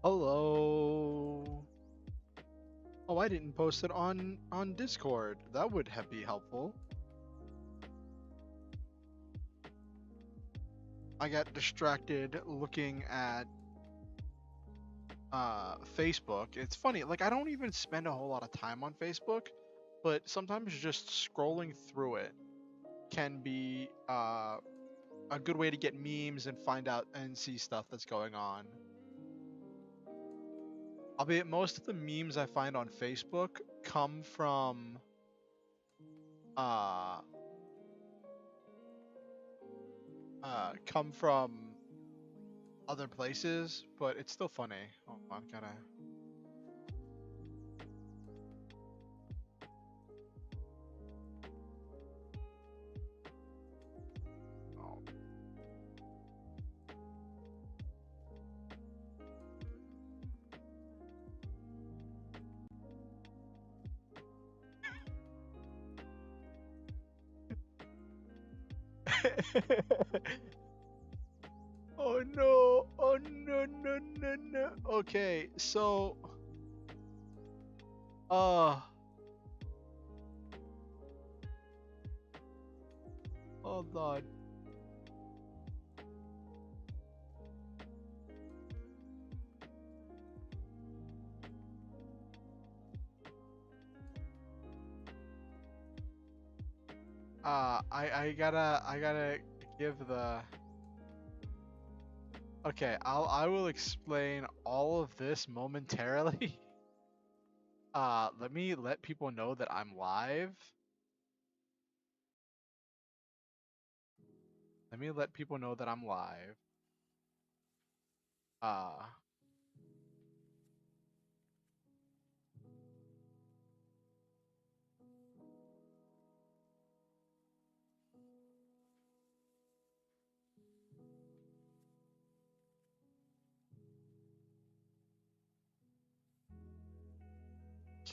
Hello. Oh, I didn't post it on Discord. That would have be helpful. I got distracted looking at Facebook. It's funny, like I don't even spend a whole lot of time on Facebook, but sometimes just scrolling through it can be a good way to get memes and find out and see stuff that's going on. Albeit most of the memes I find on Facebook uh come from other places, but it's still funny. Oh, I gotta. Oh. Oh no! Oh no! No! No! No! Okay, so uh, hold on. I gotta give the. Okay, I will explain all of this momentarily. Let me let people know that I'm live. Let me let people know that I'm live. Uh,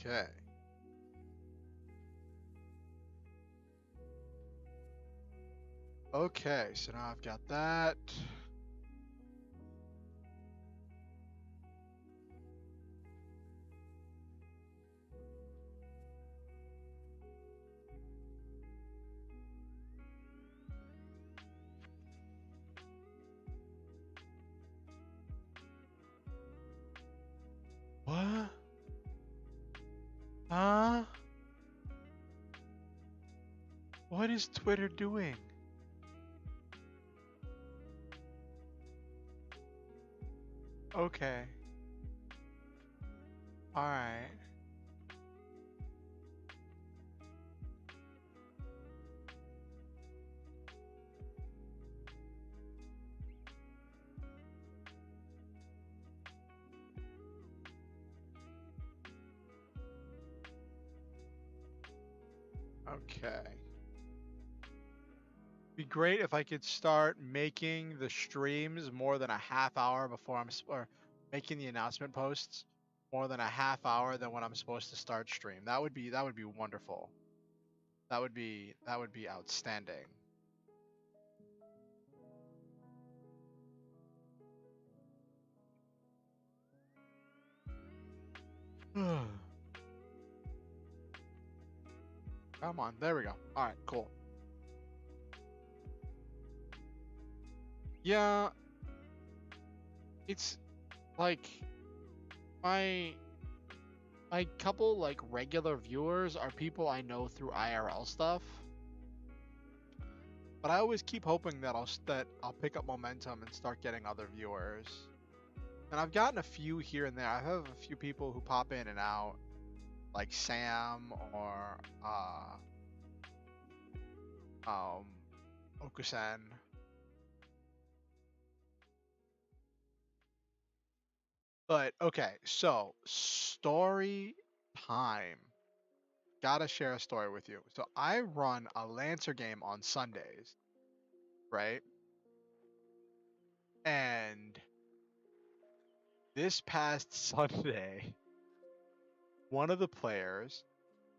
okay. Okay, so now I've got that. What? Huh? What is Twitter doing? Okay. Alright. Okay. Be great if I could start making the streams more than a half hour before or making the announcement posts more than a half hour than when I'm supposed to start stream. That would be wonderful. That would be outstanding. Come on, there we go. All right, cool. Yeah, it's like my my couple like regular viewers are people I know through IRL stuff. But I always keep hoping that I'll pick up momentum and start getting other viewers. And I've gotten a few here and there. I have a few people who pop in and out, like Sam or Okusen. But okay, so story time. Gotta share a story with you. So I run a Lancer game on Sundays, right? And this past Sunday, one of the players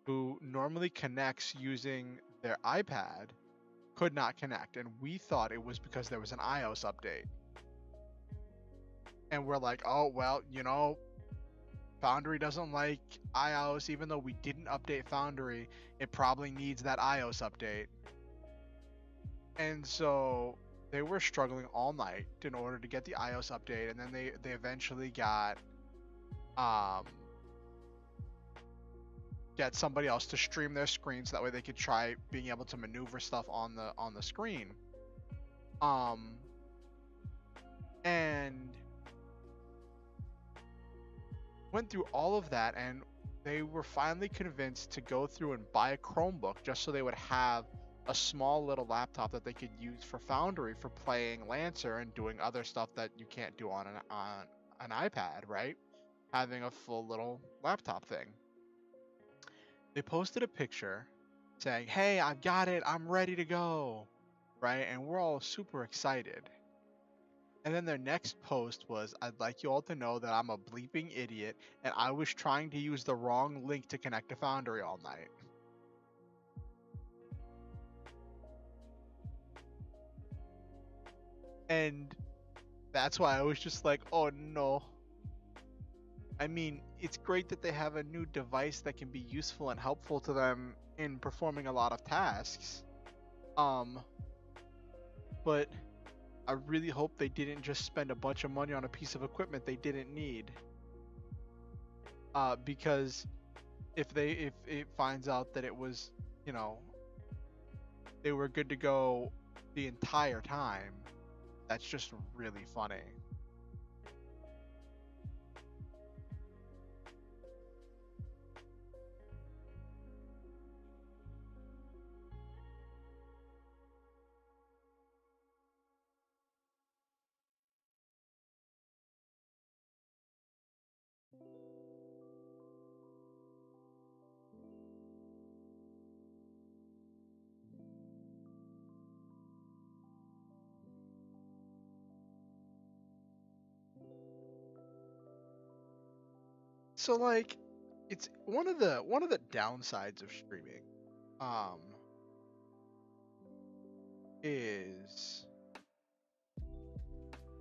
who normally connects using their iPad could not connect, and we thought it was because there was an iOS update. And we're like, oh well, Foundry doesn't like iOS, even though we didn't update Foundry. It probably needs that iOS update. And so they were struggling all night in order to get the iOS update, and then they eventually um get somebody else to stream their screen so that way they could try being able to maneuver stuff on the screen. And went through all of that, and they were finally convinced to go through and buy a Chromebook just so they would have a small little laptop that they could use for Foundry for playing Lancer and doing other stuff that you can't do on an iPad, right? Having a full little laptop thing. They posted a picture saying, "Hey, I've got it. I'm ready to go." Right? And we're all super excited. And then their next post was, "I'd like you all to know that I'm a bleeping idiot and I was trying to use the wrong link to connect to Foundry all night." And that's why I was just like, oh no. I mean, it's great that they have a new device that can be useful and helpful to them in performing a lot of tasks. But I really hope they didn't just spend a bunch of money on a piece of equipment they didn't need. Because if it finds out that it was, they were good to go the entire time, that's just really funny. So like, it's one of the downsides of streaming is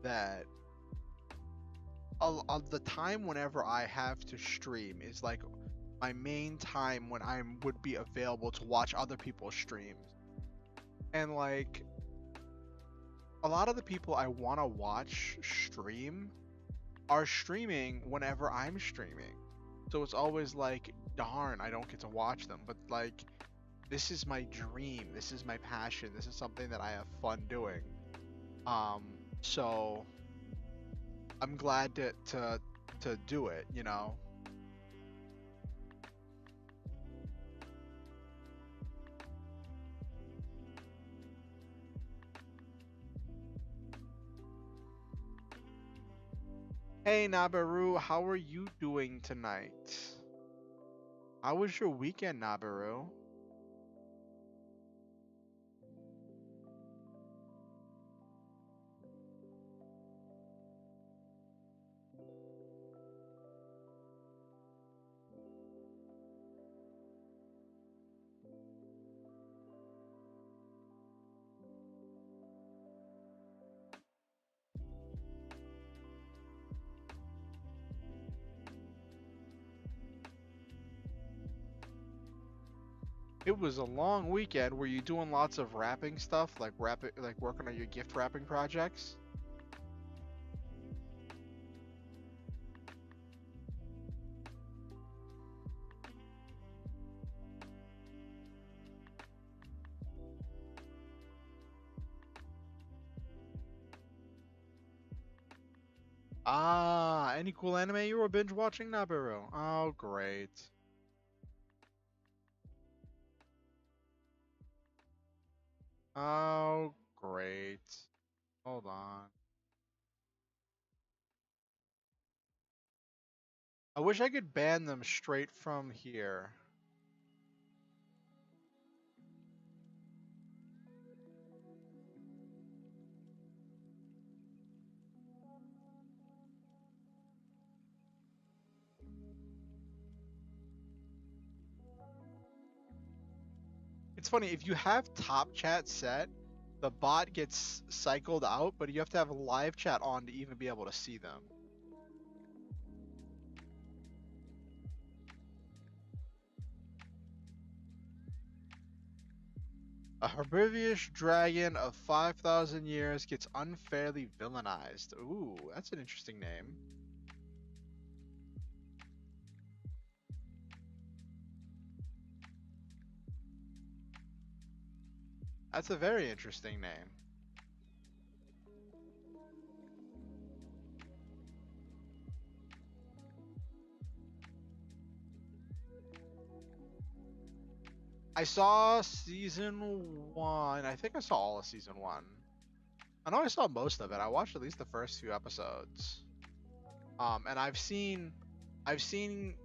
that the time whenever I have to stream is like my main time when I would be available to watch other people's streams. And like, a lot of the people I want to watch stream are streaming whenever I'm streaming. So it's always like, darn, I don't get to watch them. But like, this is my dream. This is my passion. This is something that I have fun doing. So I'm glad to do it, Hey Nabaru, how are you doing tonight? How was your weekend, Nabaru? It was a long weekend. Were you doing lots of wrapping stuff, like working on your gift wrapping projects? Ah, any cool anime you were binge watching, Nabaru? Oh, great. Oh, great. Hold on. I wish I could ban them straight from here. It's funny, if you have top chat set, the bot gets cycled out, but you have to have live chat on to even be able to see them. A herbivorous dragon of 5,000 years gets unfairly villainized. Ooh, that's an interesting name. That's a very interesting name. I saw season 1. I think I saw all of season 1. I know I saw most of it. I watched at least the first few episodes. And I've seen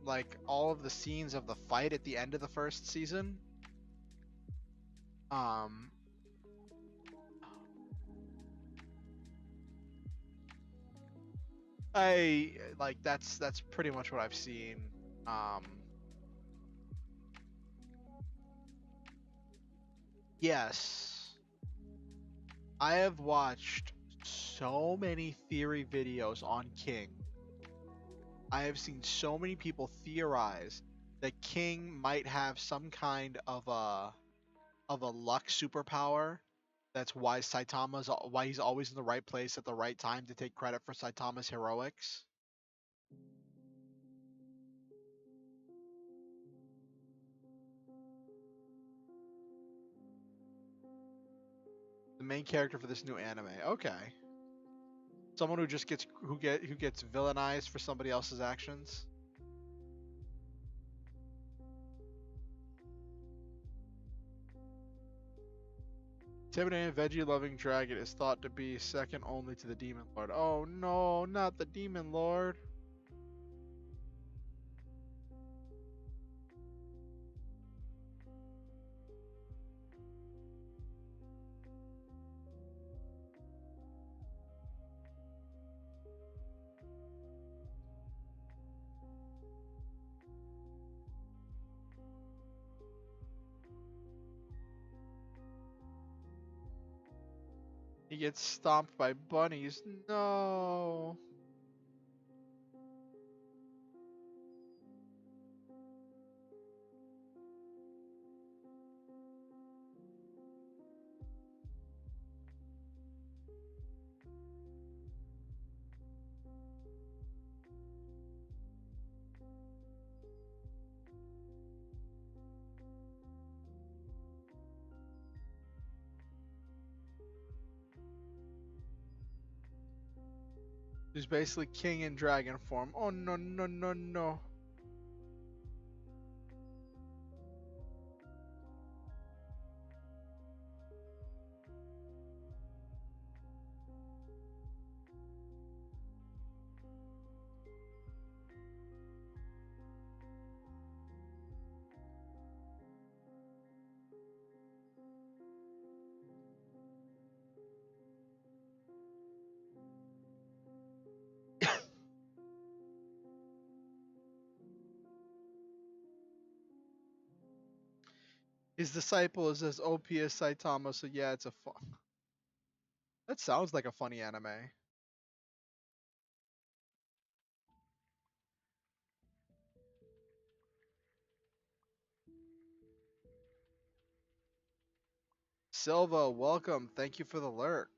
like all of the scenes of the fight at the end of the first season. Um, I like that's pretty much what I've seen. Um, yes, I have watched so many theory videos on King. I have seen so many people theorize that King might have some kind of a luck superpower. That's why he's always in the right place at the right time to take credit for Saitama's heroics. The main character for this new anime. Okay. Someone who just gets villainized for somebody else's actions. Intimidating veggie-loving dragon is thought to be second only to the Demon Lord. Oh no, not the Demon Lord. He gets stomped by bunnies. No. He's basically king in dragon form. Oh no no no no. His disciple is as OP as Saitama, so yeah, it's a fun. That sounds like a funny anime. Silva, welcome. Thank you for the lurk.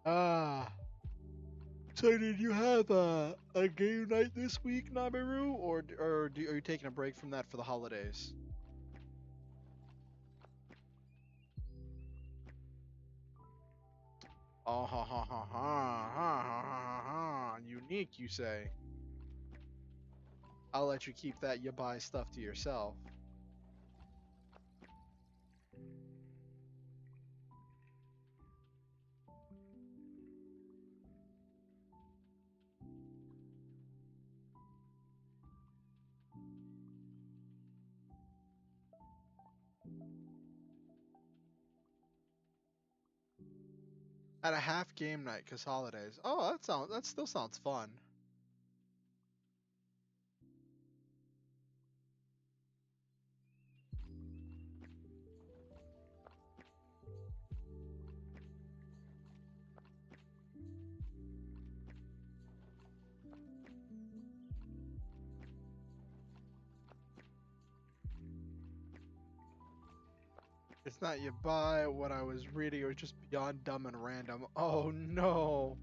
Ah. So did you have a game night this week, Nabiru, are you taking a break from that for the holidays? Oh ha ha ha ha ha ha ha ha. Unique, you say? I'll let you keep that you buy stuff to yourself. At a half game night, cause holidays. Oh, that still sounds fun. It's not you buy what I was reading. It was just beyond dumb and random. Oh no.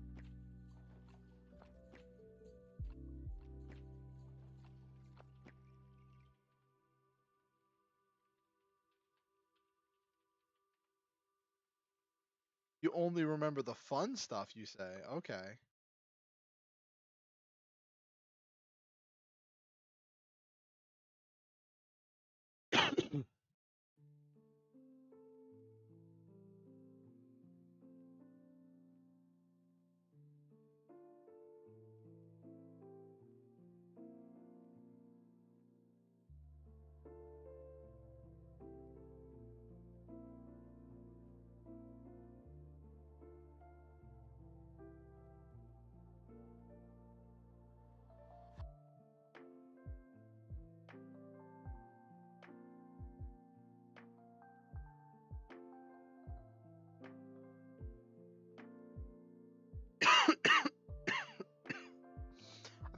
You only remember the fun stuff, you say. Okay.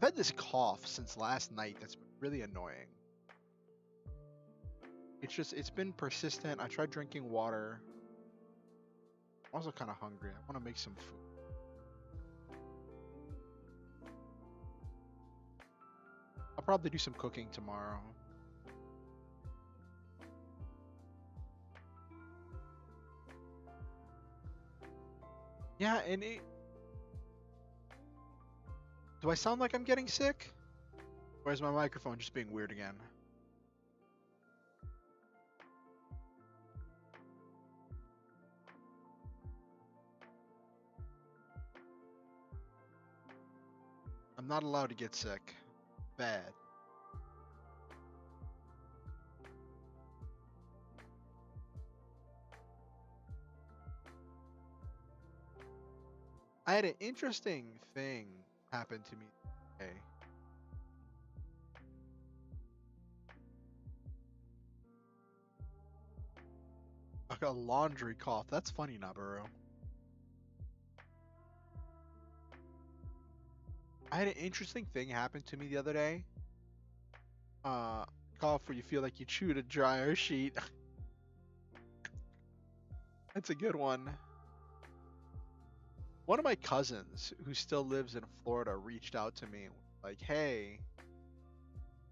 I've had this cough since last night that's been really annoying. It's been persistent. I tried drinking water. I'm also kind of hungry. I want to make some food. I'll probably do some cooking tomorrow. Yeah, and do I sound like I'm getting sick? Or is my microphone just being weird again? I'm not allowed to get sick. Bad. I had an interesting thing happen to me today. Like a laundry cough. That's funny, Nabaru. I had an interesting thing happen to me the other day. Cough where you feel like you chewed a dryer sheet. That's a good one. One of my cousins who still lives in Florida reached out to me like, "Hey,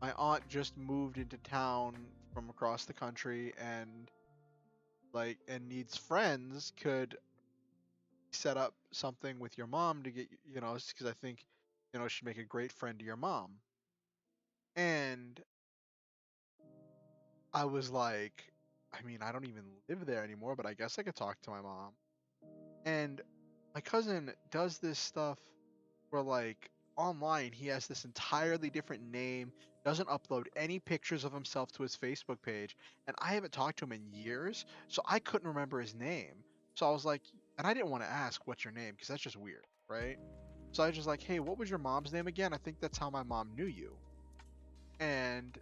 my aunt just moved into town from across the country and needs friends. Could set up something with your mom to get because I think she'd make a great friend to your mom." And I was like, I mean, I don't even live there anymore, but I guess I could talk to my mom. And my cousin does this stuff where online he has this entirely different name, doesn't upload any pictures of himself to his Facebook page, and I haven't talked to him in years, so I couldn't remember his name. So I was like, and I didn't want to ask what's your name because that's just weird, right? So I was just like, "Hey, what was your mom's name again? I think that's how my mom knew you." And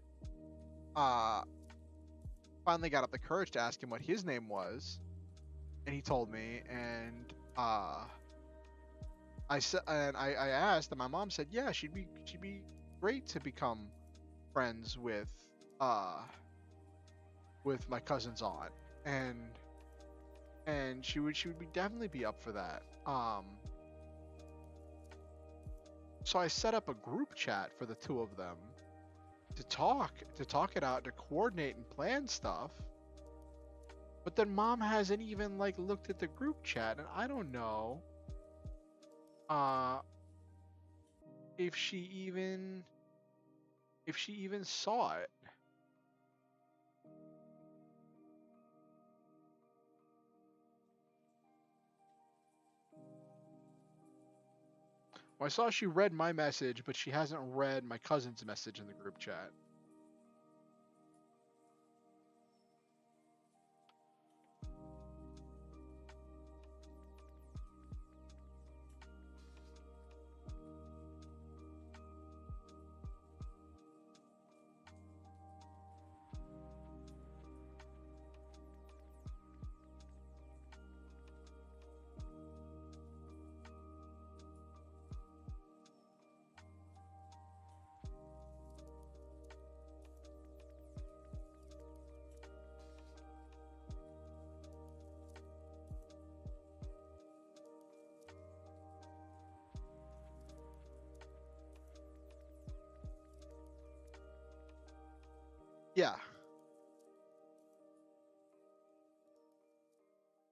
uh finally got up the courage to ask him what his name was, and he told me, and I said, and I asked, and my mom said, yeah, she'd be great to become friends uh with my cousin's aunt, and she would be definitely be up for that. So I set up a group chat for the two of them to talk it out, to coordinate and plan stuff. But then mom hasn't even looked at the group chat, and I don't know uh if she even saw it. Well, I saw she read my message, but she hasn't read my cousin's message in the group chat. Yeah.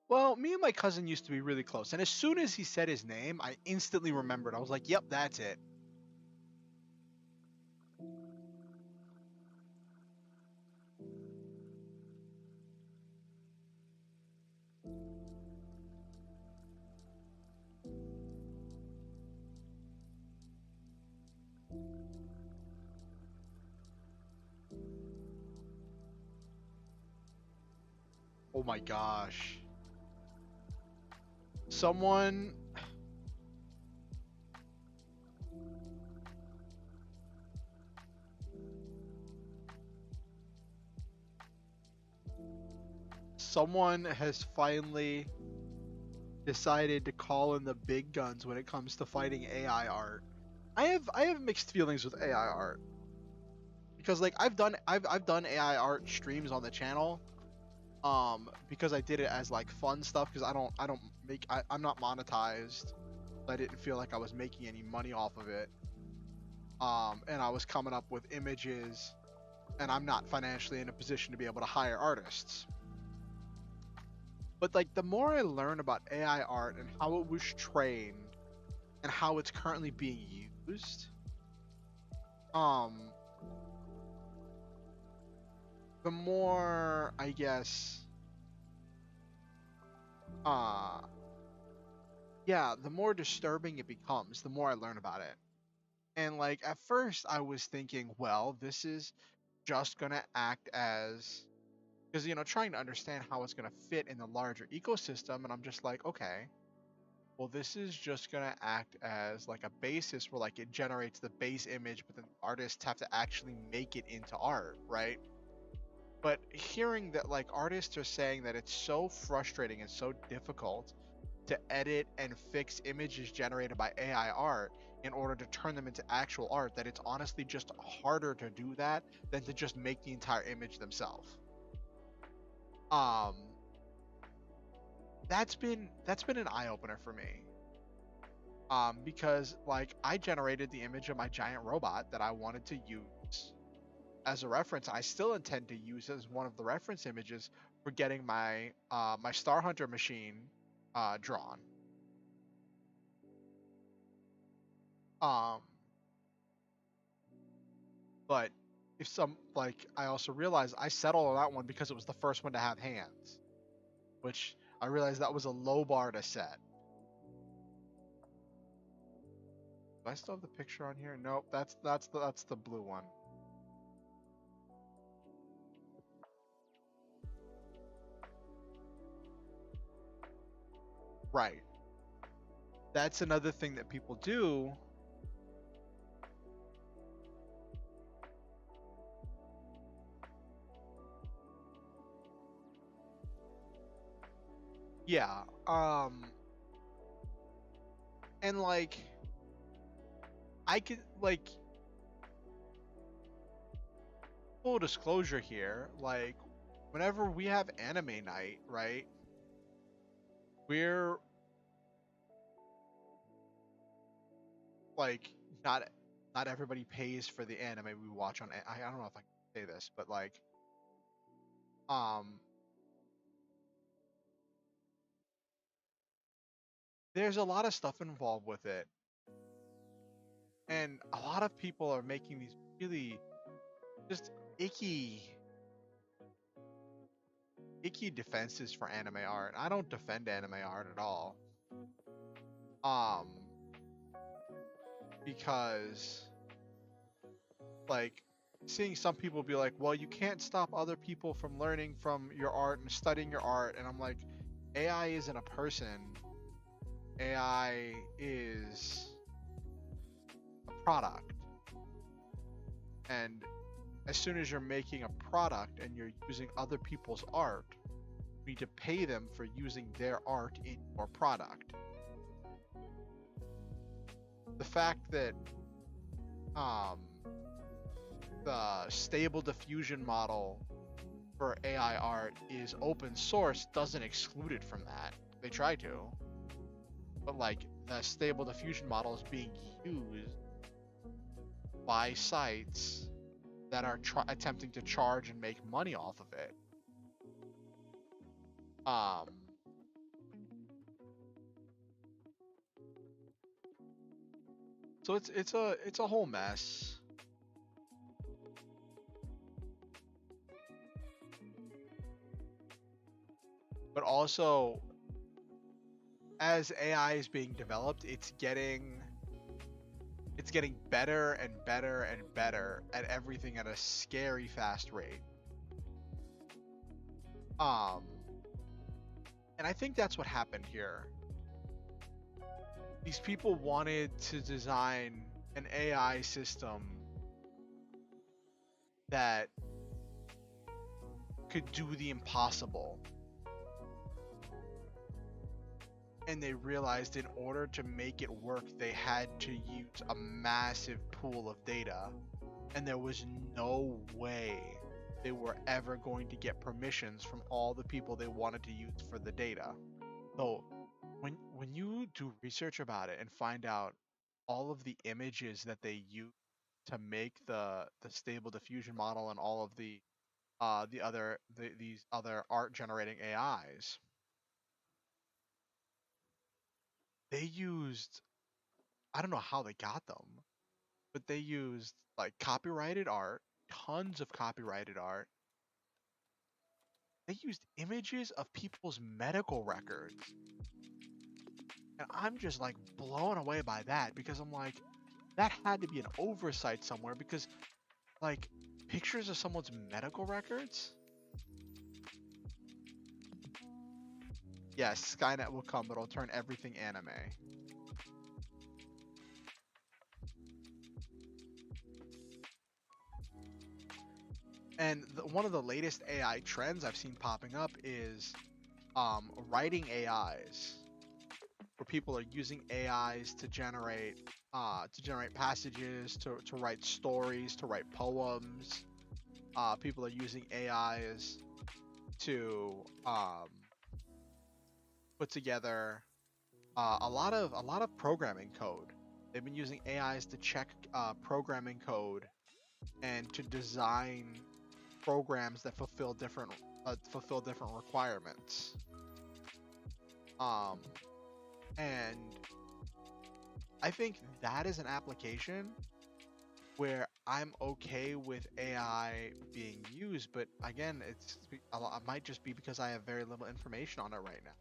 Well, me and my cousin used to be really close, and as soon as he said his name, I instantly remembered. I was like, "Yep, that's it." Oh my gosh. Someone someone has finally decided to call in the big guns when it comes to fighting AI art. I have mixed feelings with AI art because like I've done AI art streams on the channel because I did it as like fun stuff because I'm not monetized. I didn't feel like I was making any money off of it. And I was coming up with images and I'm not financially in a position to be able to hire artists. But like the more I learn about AI art and how it was trained and how it's currently being used, um, the more I guess, uh, yeah, the more disturbing it becomes. The more I learn about it, and like at first I was thinking, well, this is just gonna act as because trying to understand how it's gonna fit in the larger ecosystem, and I'm just like, okay, well, this is just gonna act as like a basis where like it generates the base image, but then artists have to actually make it into art, right? But hearing that like artists are saying that it's so frustrating and so difficult to edit and fix images generated by AI art in order to turn them into actual art, that it's honestly just harder to do that than to just make the entire image themselves. Um, that's been an eye opener for me. Because like I generated the image of my giant robot that I wanted to use as a reference. I still intend to use as one of the reference images for getting my Star Hunter machine drawn. Um, but if some like I also realized I settled on that one because it was the first one to have hands, which I realized that was a low bar to set. Do I still have the picture on here? Nope, that's the blue one. Right. That's another thing that people do. Yeah. And like I could like full disclosure here, like whenever we have anime night, right? We're like not not everybody pays for the anime we watch on I don't know if I can say this, but like um there's a lot of stuff involved with it. And a lot of people are making these really just icky icky defenses for anime art. I don't defend anime art at all. Um because like seeing some people be like, well, you can't stop other people from learning from your art and studying your art. And I'm like, AI isn't a person. AI is a product. And as soon as you're making a product and you're using other people's art, you need to pay them for using their art in your product. The fact that um, the stable diffusion model for AI art is open source doesn't exclude it from that. They try to, but like the stable diffusion model is being used by sites that are attempting to charge and make money off of it. Um, so it's a whole mess. But also, as AI is being developed, it's getting better and better and better at everything at a scary fast rate. Um, and I think that's what happened here. These people wanted to design an AI system that could do the impossible. And they realized in order to make it work, they had to use a massive pool of data. And there was no way they were ever going to get permissions from all the people they wanted to use for the data. So when you do research about it and find out all of the images that they use to make the stable diffusion model and all of these other art generating AIs, they used, I don't know how they got them, but they used like copyrighted art, tons of copyrighted art. They used images of people's medical records. And I'm just like blown away by that because I'm like, that had to be an oversight somewhere because like pictures of someone's medical records? Yes, Skynet will come, but it'll turn everything anime. And one of the latest AI trends I've seen popping up is writing AIs, where people are using AIs to generate passages, to write stories, to write poems. People are using AIs to put together a lot of programming code. They've been using AIs to check programming code and to design programs that fulfill different requirements. Um, and I think that is an application where I'm okay with AI being used, but again, it might just be because I have very little information on it right now.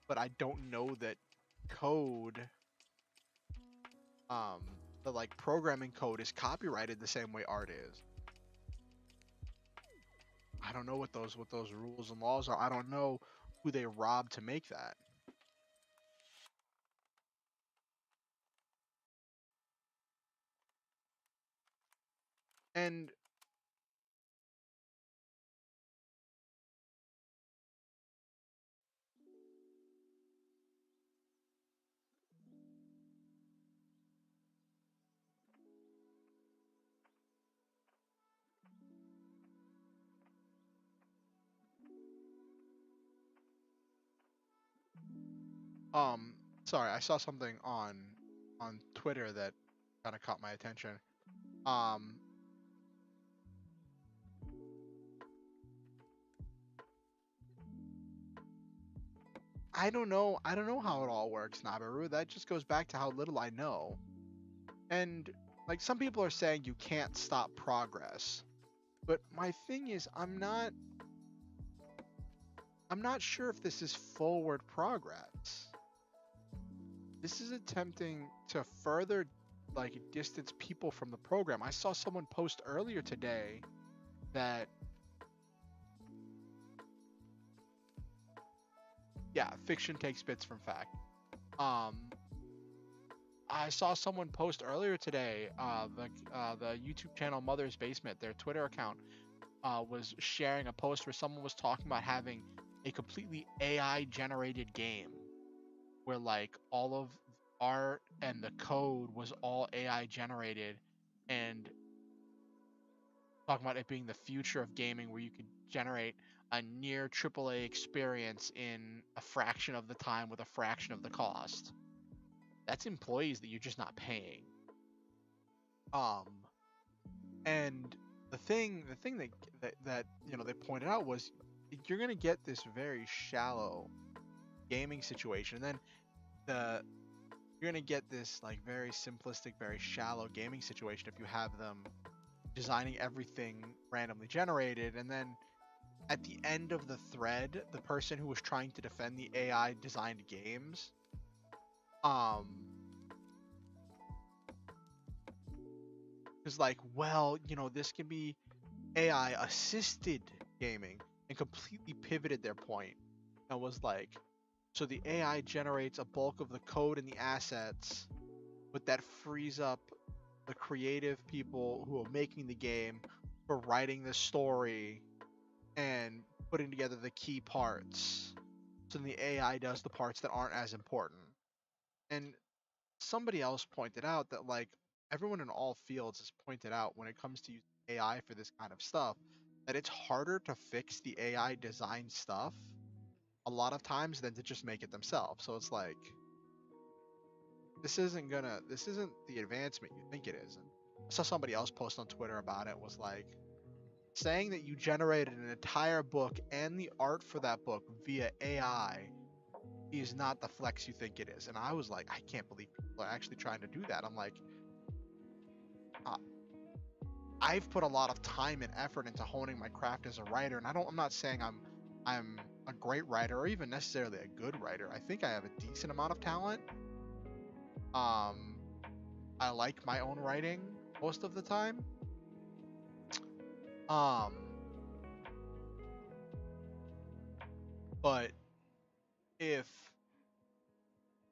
But I don't know that code, um, the like programming code is copyrighted the same way art is. I don't know what those rules and laws are. I don't know who they robbed to make that. And um, sorry, I saw something on Twitter that kind of caught my attention. Um, I don't know how it all works, Nabaru. That just goes back to how little I know. And like some people are saying you can't stop progress. But my thing is I'm not sure if this is forward progress. This is attempting to further like distance people from the program. I saw someone post earlier today that yeah, fiction takes bits from fact. Um I saw someone post earlier today, the YouTube channel Mother's Basement, their Twitter account, was sharing a post where someone was talking about having a completely AI generated game where like all of art and the code was all AI generated, and talking about it being the future of gaming where you could generate a near AAA experience in a fraction of the time with a fraction of the cost. That's employees that you're just not paying. Um, and the thing that they pointed out was you're gonna get this very shallow gaming situation, and then the you're gonna get this like very simplistic, very shallow gaming situation if you have them designing everything randomly generated, and then at the end of the thread, the person who was trying to defend the AI designed games, um, was like, well, this can be AI assisted gaming, and completely pivoted their point and was like, so the AI generates a bulk of the code and the assets, but that frees up the creative people who are making the game for writing the story and putting together the key parts. So then the AI does the parts that aren't as important. And somebody else pointed out that like everyone in all fields has pointed out when it comes to using AI for this kind of stuff that it's harder to fix the AI design stuff a lot of times than to just make it themselves. So it's like this isn't the advancement you think it is. And I saw somebody else post on Twitter about it, was like saying that you generated an entire book and the art for that book via AI is not the flex you think it is. And I was like, I can't believe people are actually trying to do that. I'm like, uh, I've put a lot of time and effort into honing my craft as a writer, and I'm not saying I'm a great writer or even necessarily a good writer. I think I have a decent amount of talent. Um, I like my own writing most of the time. Um, but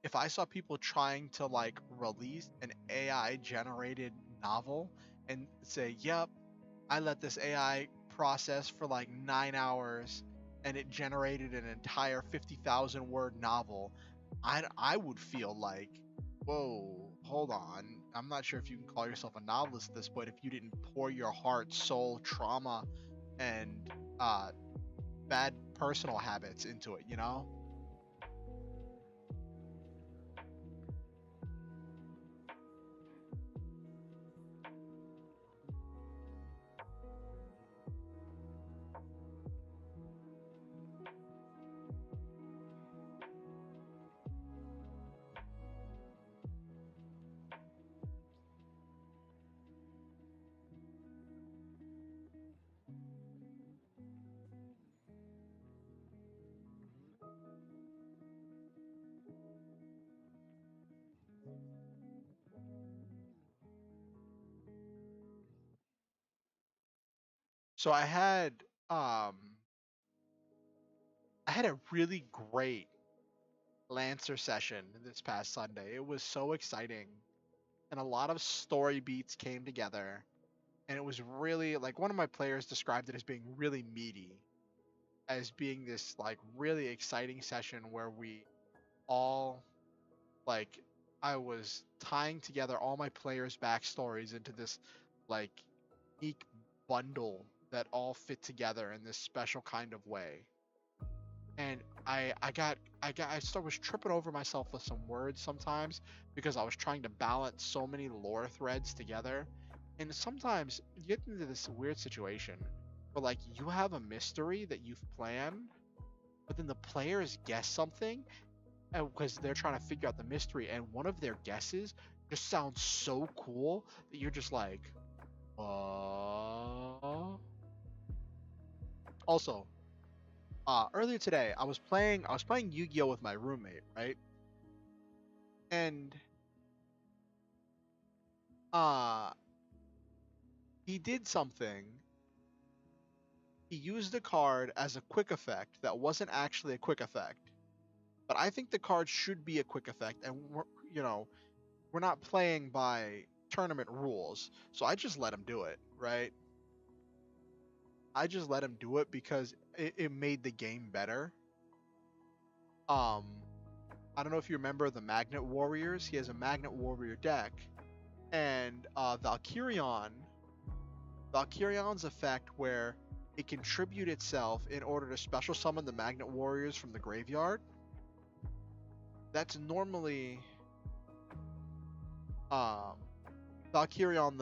if I saw people trying to like release an AI generated novel and say, "Yep, I let this AI process for like 9 hours and it generated an entire 50,000 word novel," I would feel like, whoa, hold on. I'm not sure if you can call yourself a novelist at this point if you didn't pour your heart, soul, trauma, and bad personal habits into it, you know? So um I had a really great Lancer session this past Sunday. It was so exciting, and a lot of story beats came together, and it was really like one of my players described it as being really meaty, as being this like really exciting session where we all like I was tying together all my players' backstories into this like unique bundle that all fit together in this special kind of way. And I was tripping over myself with some words sometimes because I was trying to balance so many lore threads together. And sometimes you get into this weird situation where like you have a mystery that you've planned, but then the players guess something because they're trying to figure out the mystery, and one of their guesses just sounds so cool that you're just like, Also, earlier today I was playing Yu-Gi-Oh with my roommate, right? And uh he did something. He used a card as a quick effect that wasn't actually a quick effect. But I think the card should be a quick effect, and we're not playing by tournament rules. So I just let him do it, right? I just let him do it because it made the game better. Um I don't know if you remember the Magnet Warriors. He has a Magnet Warrior deck, and Valkyrion's effect where it can tribute itself in order to special summon the Magnet Warriors from the graveyard. That's normally um Valkyrion,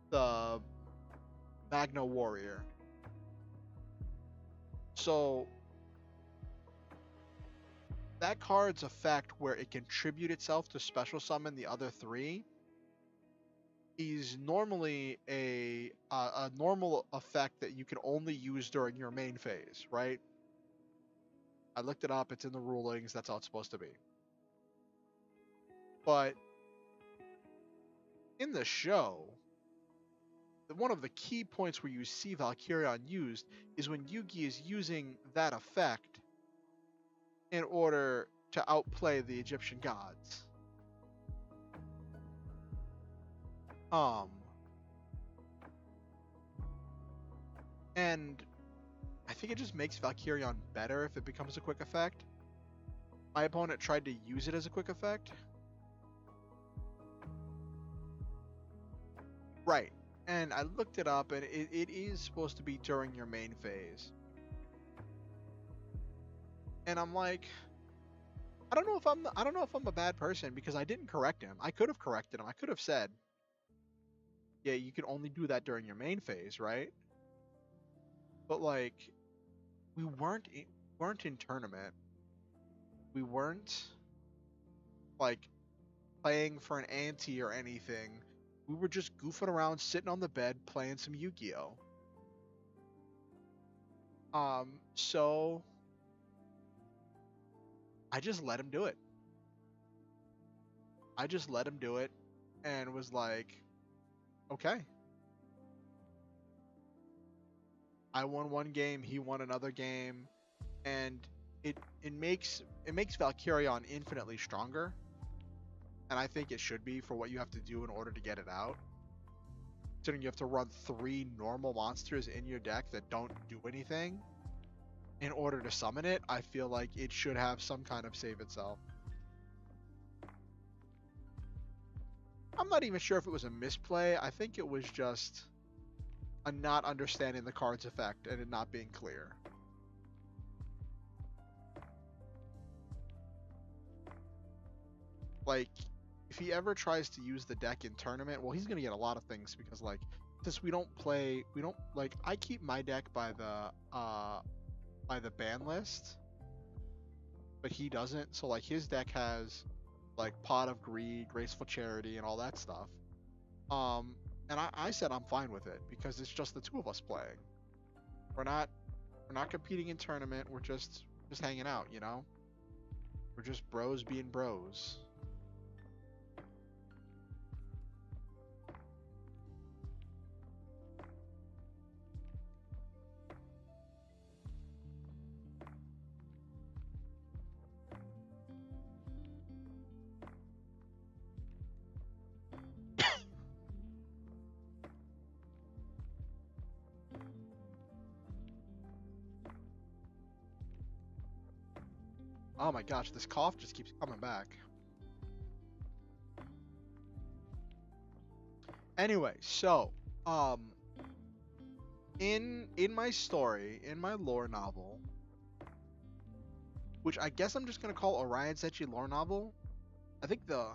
the Magna Warrior. So that card's effect, where it can tribute itself to special summon the other three, is normally a normal effect that you can only use during your main phase, right? I looked it up, it's in the rulings, that's how it's supposed to be. But in the show, one of the key points where you see Valkyrion used is when Yugi is using that effect in order to outplay the Egyptian gods. And I think it just makes Valkyrion better if it becomes a quick effect. My opponent tried to use it as a quick effect. Right. And I looked it up, and it is supposed to be during your main phase. And I'm like, I don't know if I'm a bad person, because I didn't correct him. I could have corrected him. I could have said, yeah, you can only do that during your main phase, right? But like, we weren't in tournament. We weren't like playing for an ante or anything. We were just goofing around, sitting on the bed, playing some Yu-Gi-Oh. So I just let him do it. I just let him do it and was like, okay. I won one game, he won another game, and it makes Valkyrion infinitely stronger. And I think it should be for what you have to do in order to get it out. Considering you have to run 3 normal monsters in your deck that don't do anything in order to summon it, I feel like it should have some kind of save itself. I'm not even sure if it was a misplay. I think it was just a not understanding the card's effect and it not being clear. Like, if he ever tries to use the deck in tournament, well, he's gonna get a lot of things, because like, since we don't like, I keep my deck by the ban list, but he doesn't. So like, his deck has like Pot of Greed, Graceful Charity, and all that stuff. And I said I'm fine with it, because it's just the two of us playing. We're not competing in tournament. We're just hanging out, you know? We're just bros being bros. Oh my gosh, this cough just keeps coming back. Anyway, so in my story, in my lore novel, which I guess I'm just gonna call Oriansenshi lore novel, I think the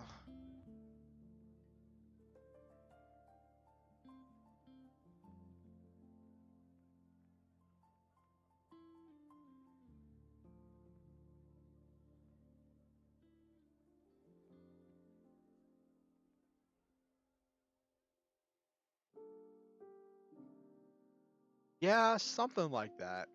yeah, something like that.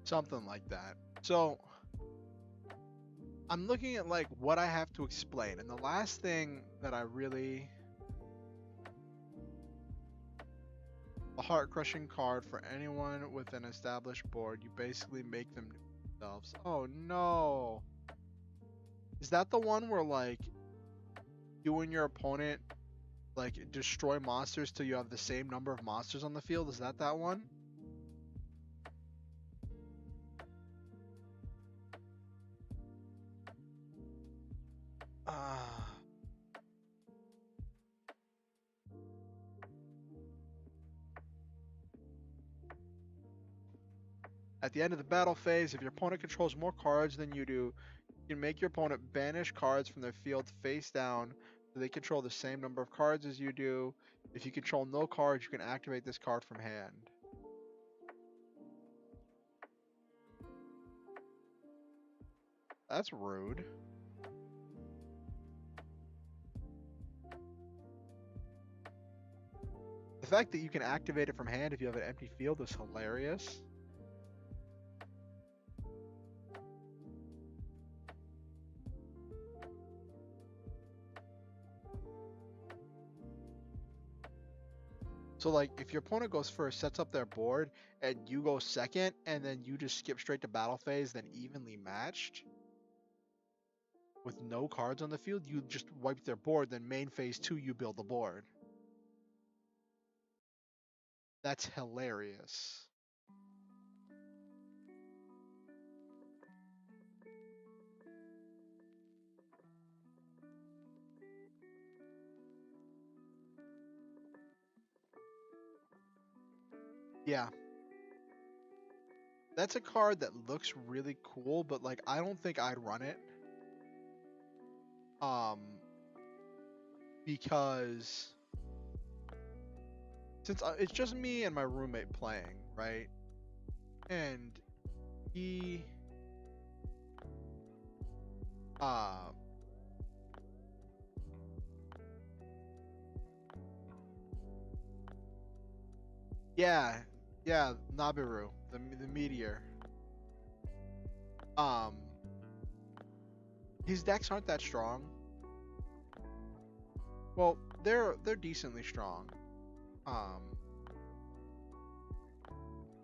Something like that. So I'm looking at like what I have to explain, and the last thing that I really, a heart-crushing card for anyone with an established board. You basically make them themselves. Oh no. Is that the one where like you and your opponent like destroy monsters till you have the same number of monsters on the field? Is that one? At the end of the battle phase, if your opponent controls more cards than you do, you can make your opponent banish cards from their field face down so they control the same number of cards as you do. If you control no cards, you can activate this card from hand. That's rude. The fact that you can activate it from hand if you have an empty field is hilarious. So like if your opponent goes first, sets up their board, and you go second, and then you just skip straight to battle phase, then evenly matched with no cards on the field, you just wipe their board, then main phase 2 you build the board. That's hilarious. Yeah. That's a card that looks really cool, but like I don't think I'd run it. Um because since it's just me and my roommate playing, right? And he uh yeah, yeah, Nabiru, the meteor. Um his decks aren't that strong. Well, they're decently strong. Um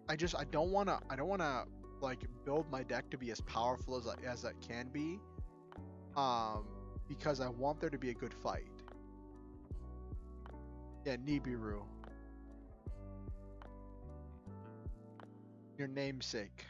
I don't wanna like build my deck to be as powerful as it can be. Um because I want there to be a good fight. Yeah, Nibiru. Your namesake.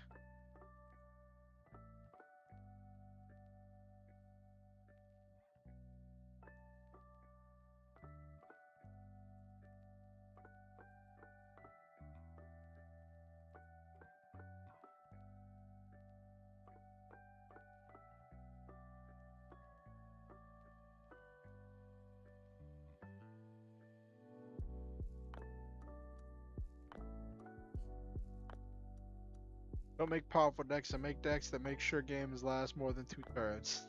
Don't make powerful decks, and make decks that make sure games last more than 2 turns.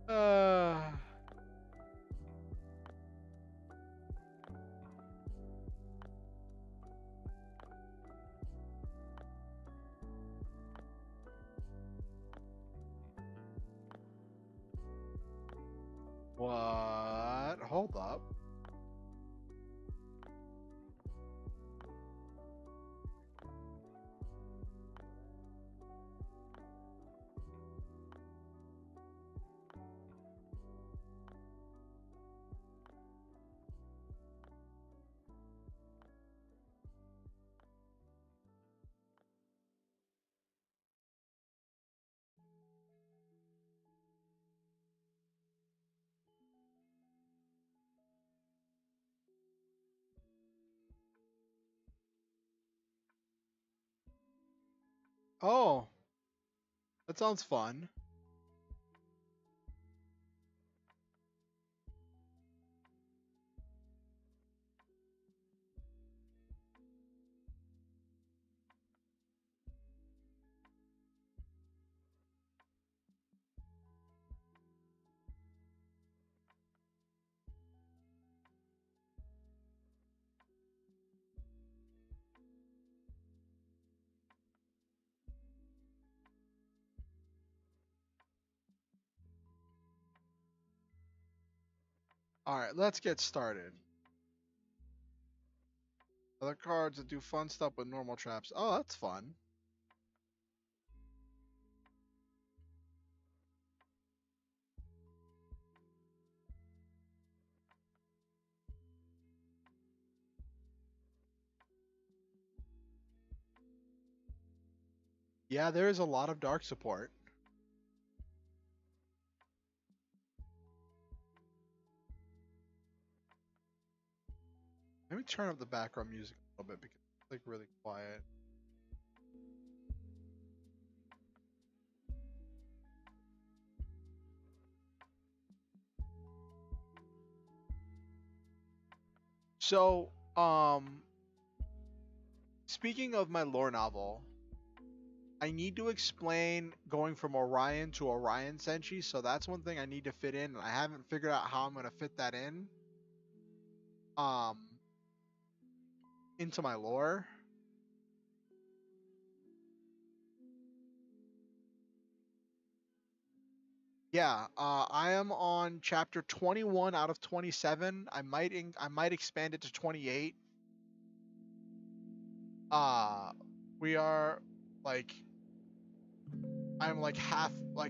Uh what? Hold up. Oh, that sounds fun. Alright, let's get started. Other cards that do fun stuff with normal traps. Oh, that's fun. Yeah, there is a lot of dark support. Let me turn up the background music a little bit because it's like really quiet. So, speaking of my lore novel, I need to explain going from Orion to Oriansenshi, so that's one thing I need to fit in, and I haven't figured out how I'm gonna fit that in. Um, into my lore. Yeah, I am on chapter 21 out of 27. I might expand it to 28. Uh, we are like I'm like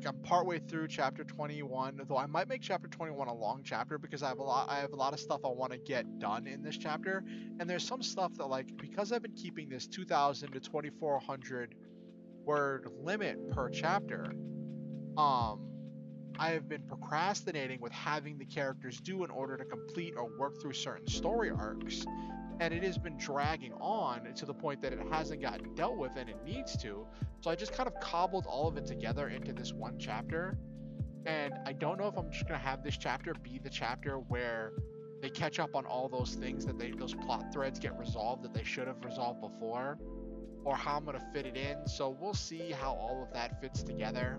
I'm partway through chapter 21, though I might make chapter 21 a long chapter because I have a lot of stuff I want to get done in this chapter. And there's some stuff that, like, because I've been keeping this 2000 to 2400 word limit per chapter, um I have been procrastinating with having the characters do in order to complete or work through certain story arcs. And it has been dragging on to the point that it hasn't gotten dealt with, and it needs to. So I just kind of cobbled all of it together into this one chapter. And I don't know if I'm just going to have this chapter be the chapter where they catch up on all those things those plot threads get resolved that they should have resolved before, or how I'm going to fit it in. So we'll see how all of that fits together.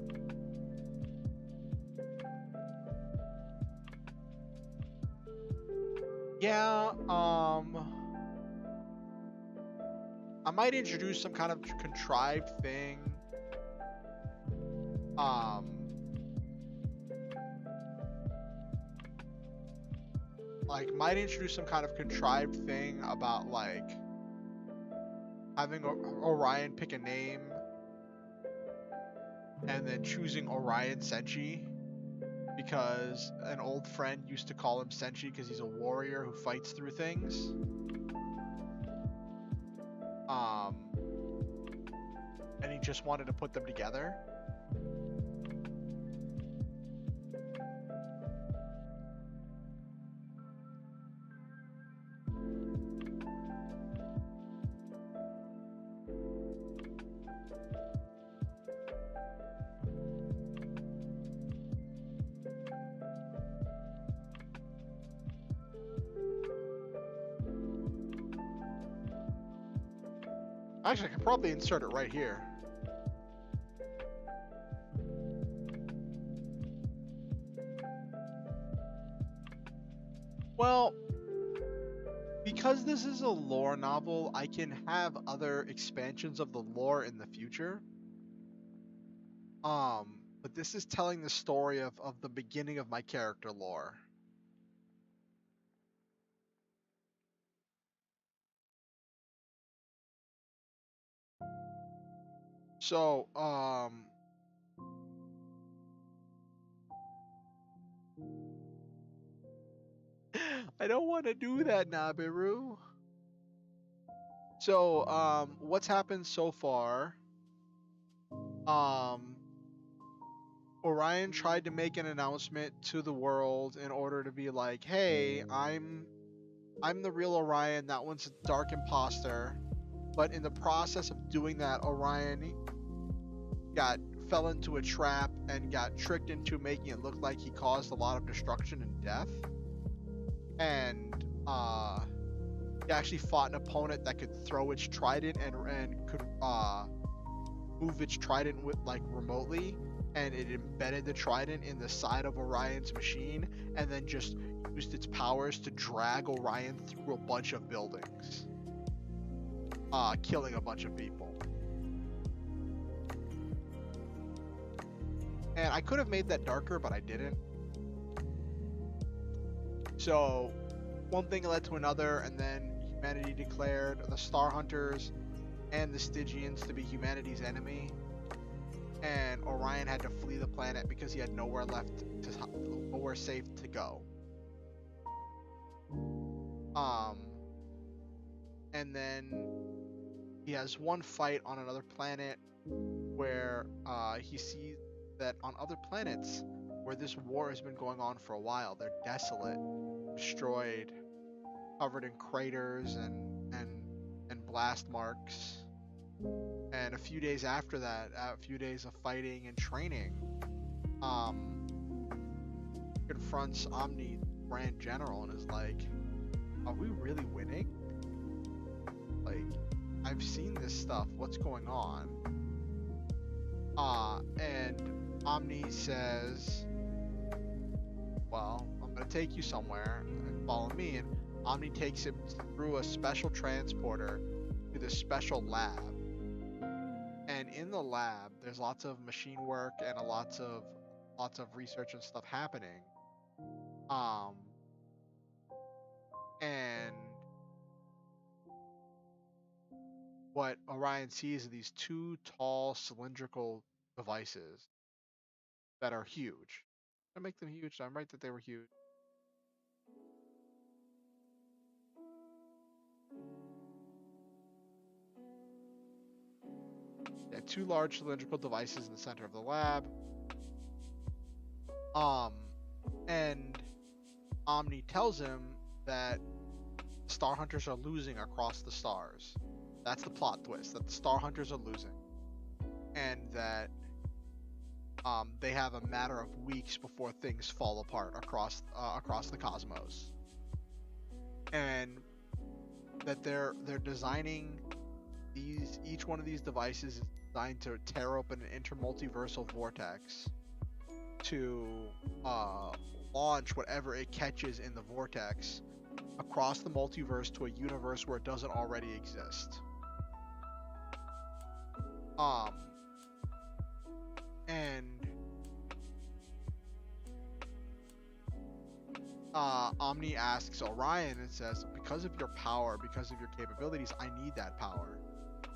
Yeah, I might introduce some kind of contrived thing. Like, might introduce some kind of contrived thing about, like, having Orion pick a name and then choosing Oriansenshi because an old friend used to call him Senshi because he's a warrior who fights through things. And he just wanted to put them together. Actually, I could probably insert it right here. Well, because this is a lore novel, I can have other expansions of the lore in the future. But this is telling the story of the beginning of my character lore. So, I don't want to do that, Nabiru. So, what's happened so far? Orion tried to make an announcement to the world in order to be like, "Hey, I'm the real Orion. That one's a dark imposter." But in the process of doing that, Orion fell into a trap and got tricked into making it look like he caused a lot of destruction and death. And he actually fought an opponent that could throw its trident and could move its trident with, like, remotely, and it embedded the trident in the side of Orion's machine and then just used its powers to drag Orion through a bunch of buildings, killing a bunch of people. And I could have made that darker, but I didn't. So one thing led to another, and then humanity declared the Star Hunters and the Stygians to be humanity's enemy, and Orion had to flee the planet because he had nowhere safe to go. And then he has one fight on another planet where he sees that on other planets where this war has been going on for a while, they're desolate, destroyed, covered in craters and blast marks. And a few days after that, a few days of fighting and training, confronts Omni Grand General and is like, "Are we really winning? Like, I've seen this stuff. What's going on?" And Omni says, "Well, I'm gonna take you somewhere and follow me." And Omni takes him through a special transporter to this special lab. And in the lab, there's lots of machine work and lots of research and stuff happening. And what Orion sees are these two tall cylindrical devices that are huge. I make them huge. I'm right that they were huge. They have two large cylindrical devices in the center of the lab. And Omni tells him that Star Hunters are losing across the stars. That's the plot twist, that the Star Hunters are losing. And that they have a matter of weeks before things fall apart across the cosmos. And that they're designing each one of these devices is designed to tear open an intermultiversal vortex to launch whatever it catches in the vortex across the multiverse to a universe where it doesn't already exist. And Omni asks Orion and says, "Because of your power, because of your capabilities, I need that power.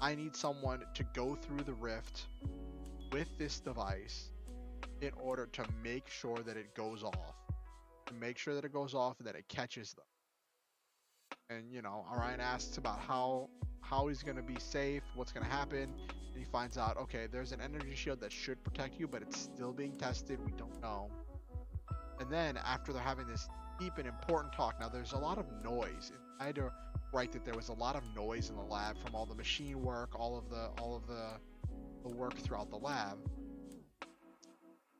I need someone to go through the rift with this device in order to make sure that it goes off. To make sure that it goes off and that it catches them." And, you know, Orion asks about how he's going to be safe, what's going to happen. And he finds out, okay, there's an energy shield that should protect you, but it's still being tested. We don't know. And then after they're having this deep and important talk, now there's a lot of noise. I had to write that there was a lot of noise in the lab from all the machine work, all of the work throughout the lab.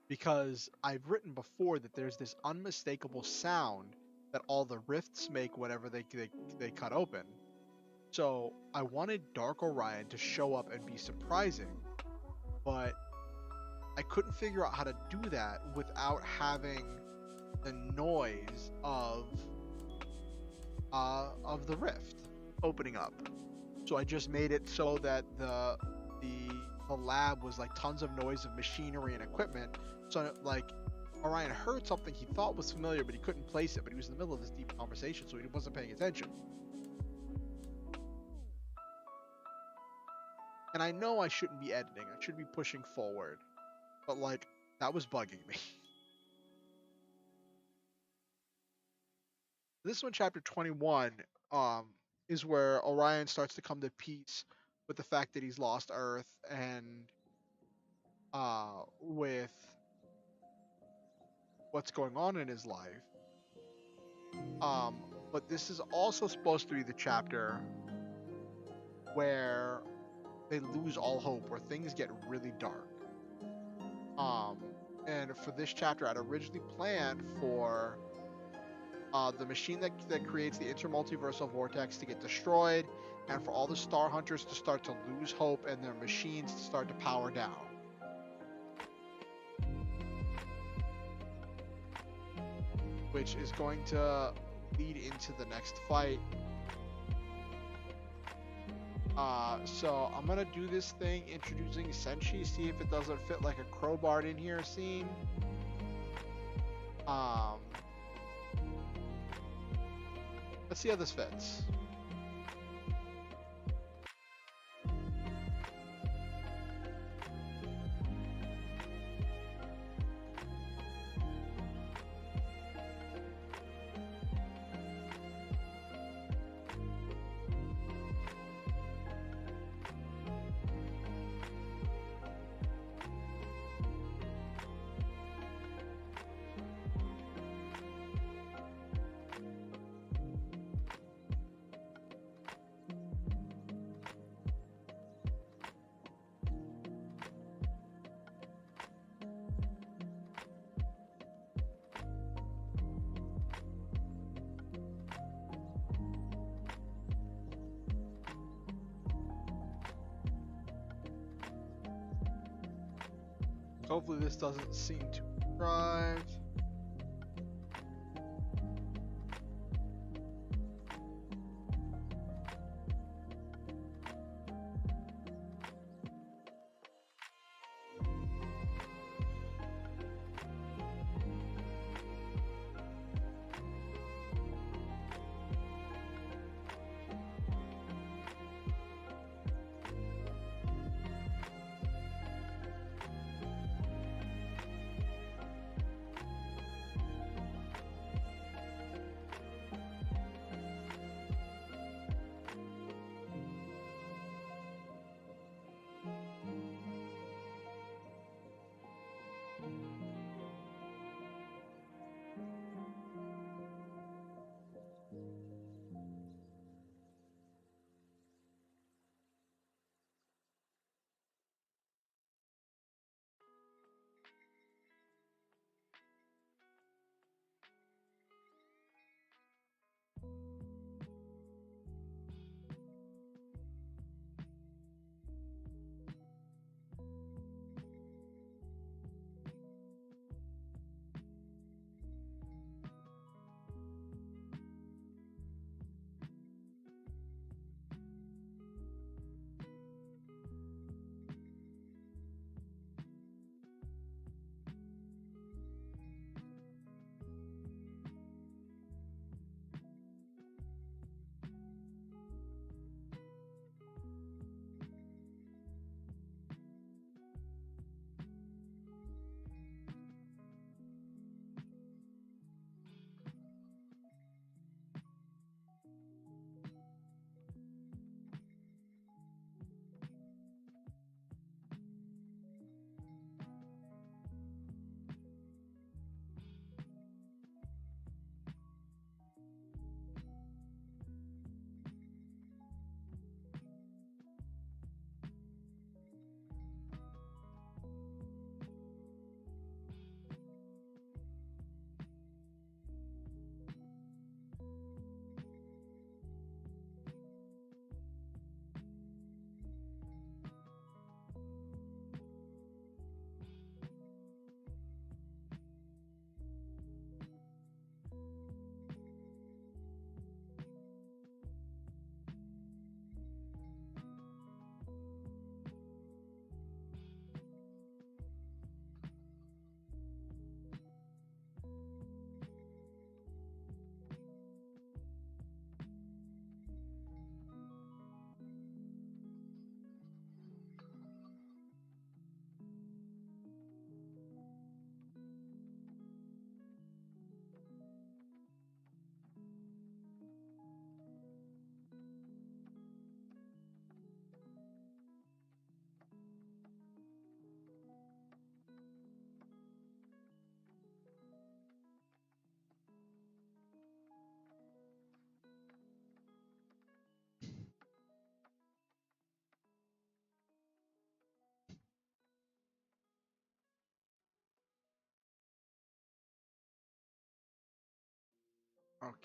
Because I've written before that there's this unmistakable sound that all the rifts make whenever they cut open. So I wanted Dark Orion to show up and be surprising, but I couldn't figure out how to do that without having the noise of the rift opening up. So I just made it so that the lab was like tons of noise of machinery and equipment. So like Orion heard something he thought was familiar, but he couldn't place it. But he was in the middle of this deep conversation, so he wasn't paying attention. And I know I shouldn't be editing. I should be pushing forward. But like, that was bugging me. This one, chapter 21, is where Orion starts to come to peace with the fact that he's lost Earth and with what's going on in his life. But this is also supposed to be the chapter where they lose all hope, where things get really dark. And for this chapter, I'd originally planned for the machine that creates the intermultiversal vortex to get destroyed, and for all the Star Hunters to start to lose hope and their machines to start to power down. Which is going to lead into the next fight. So I'm gonna do this thing introducing Senshi, see if it doesn't fit like a crowbar in here scene. Let's see how this fits. Hopefully this doesn't seem too contrived.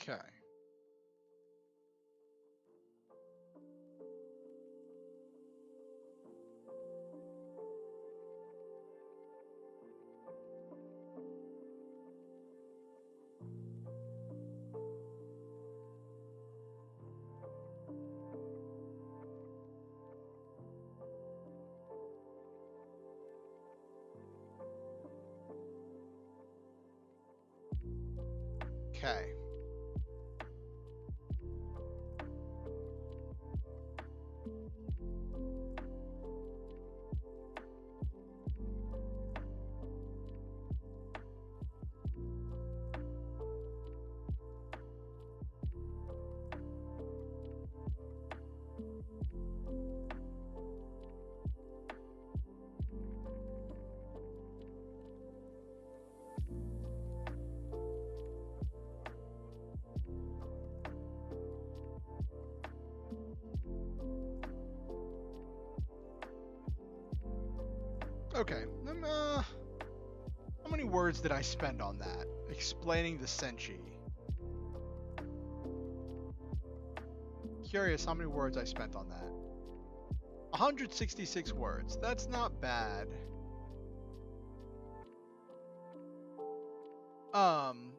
Okay. Okay. Okay. How many words did I spend on that? Explaining the Senshi. Curious how many words I spent on that. 166 words. That's not bad. Um,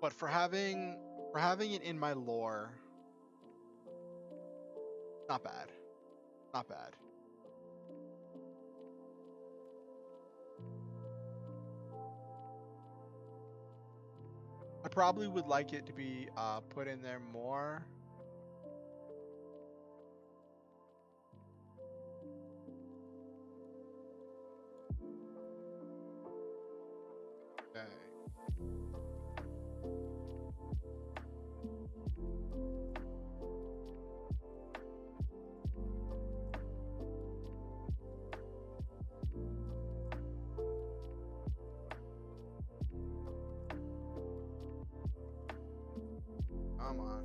but for having it in my lore, not bad. Not bad. I probably would like it to be put in there more. Okay. Come on.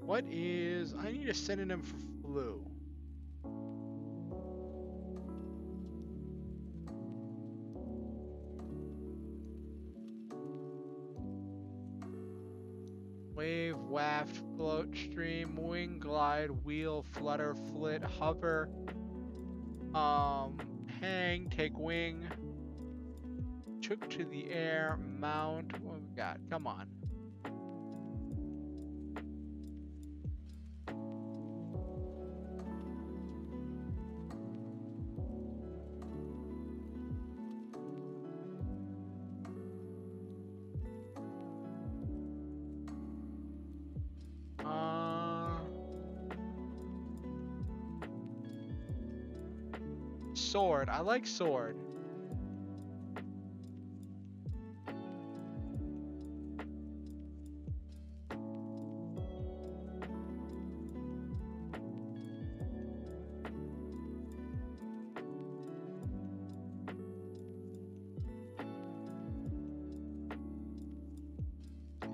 What is? I need a synonym for flu. Wave, waft, float, stream, wing, glide, wheel, flutter, flit, hover, hang, take wing, took to the air, mount. What we got? Come on. Sword. I like sword.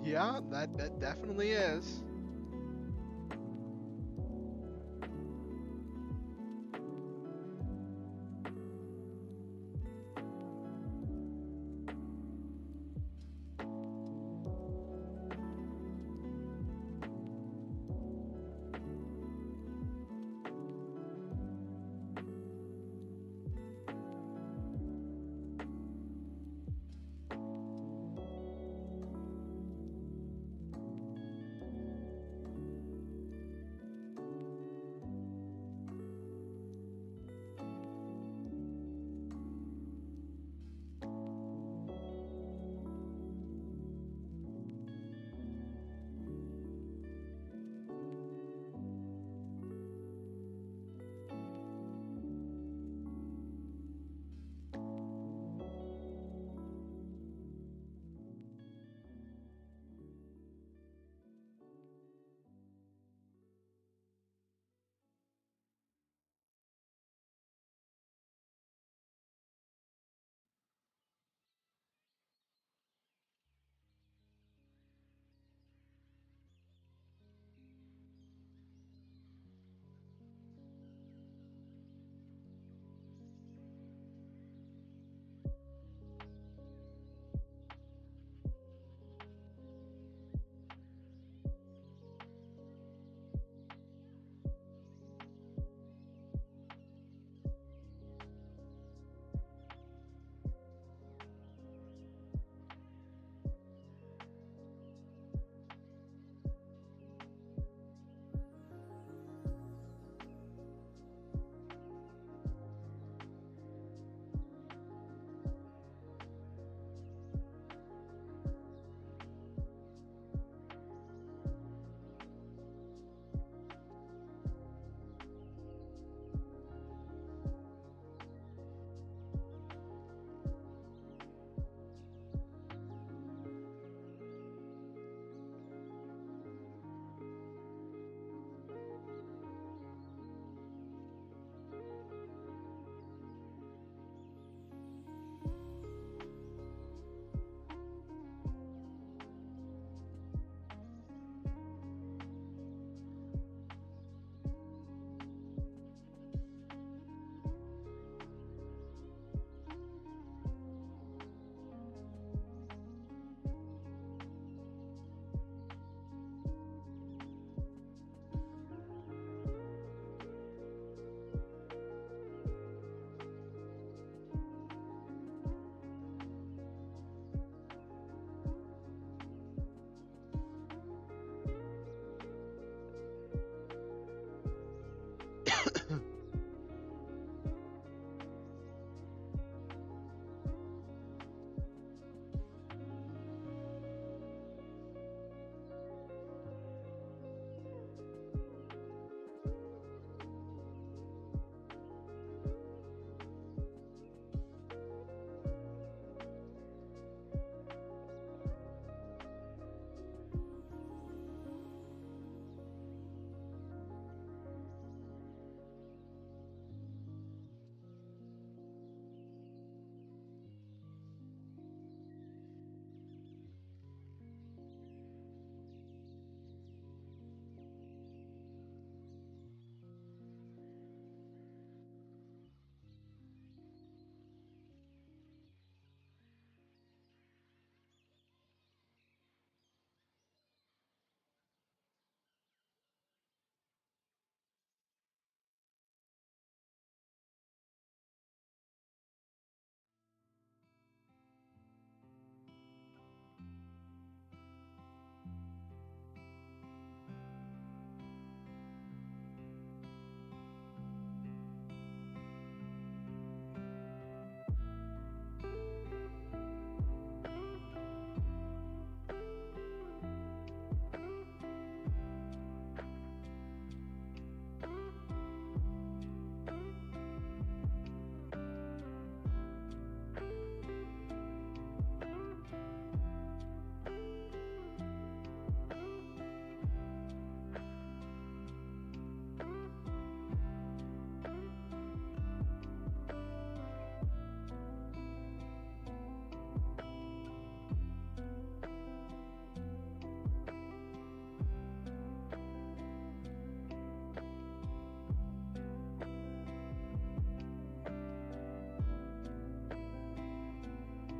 Yeah, that definitely is.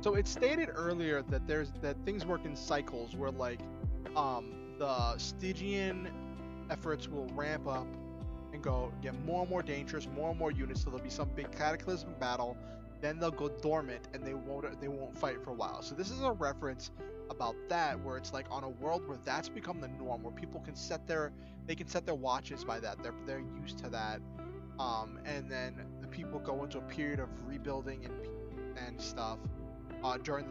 So it stated earlier that things work in cycles where like the Stygian efforts will ramp up and get more and more dangerous, more and more units, so there'll be some big cataclysmic battle, then they'll go dormant and they won't fight for a while. So this is a reference about that, where it's like on a world where that's become the norm, where people can set their watches by that. They're used to that. And then the people go into a period of rebuilding and stuff during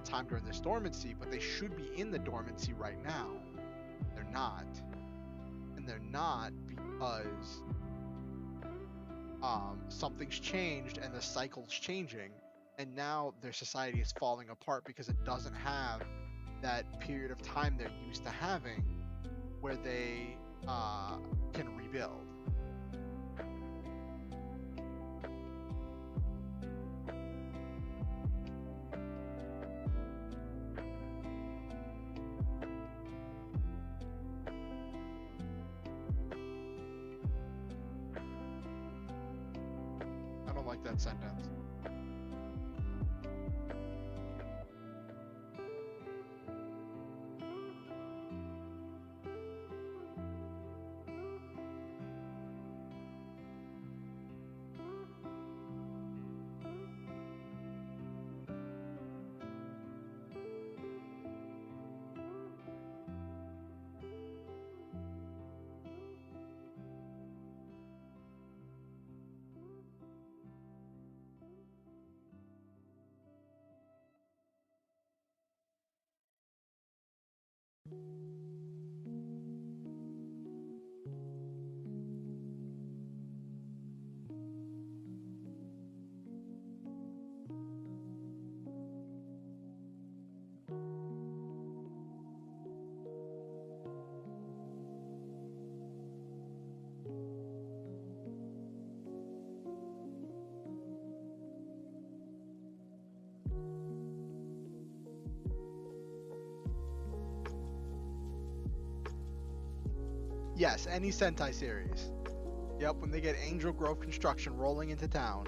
this dormancy, but they should be in the dormancy right now. They're not. And they're not because something's changed and the cycle's changing, and now their society is falling apart because it doesn't have that period of time they're used to having where they can rebuild. I don't like that sentence. Yes, any Sentai series. Yep, when they get Angel Grove Construction rolling into town.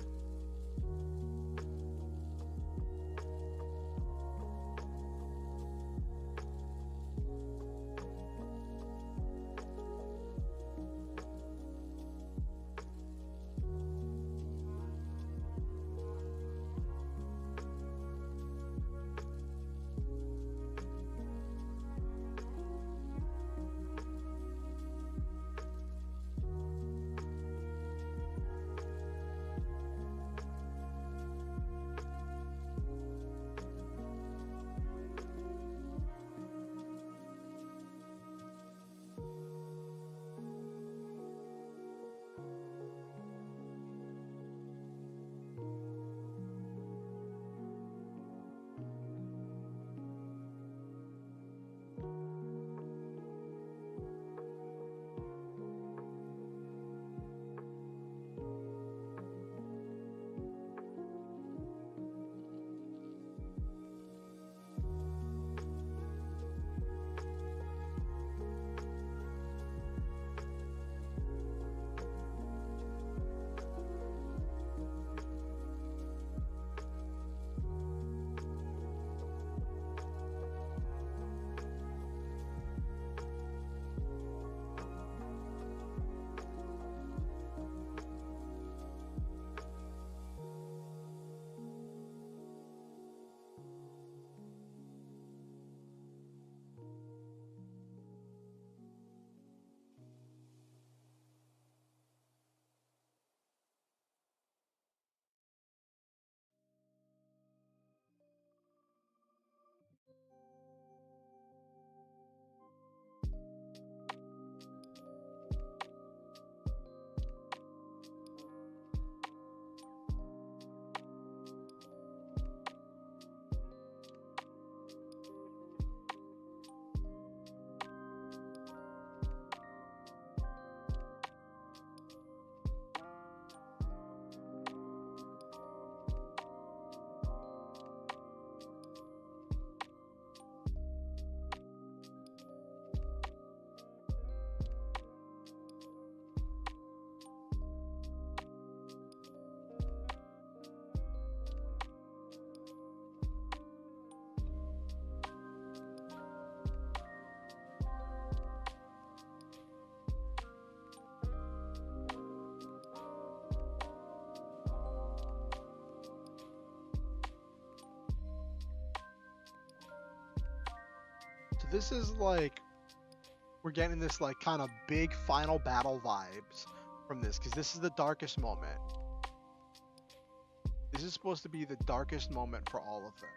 this is like we're getting this like kind of big final battle vibes from this because this is the darkest moment. This is supposed to be the darkest moment for all of them.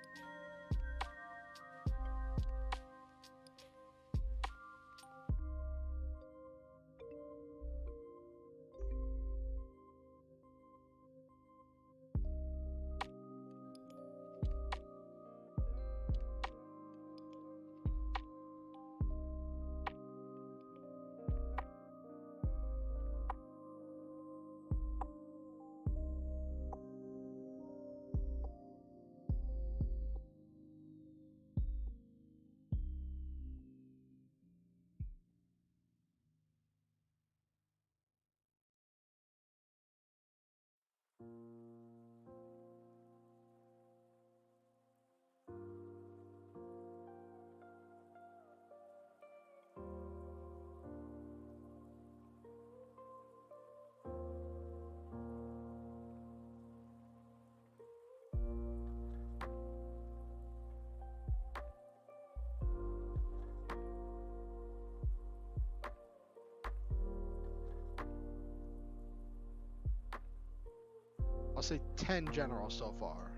I'll say 10 generals so far.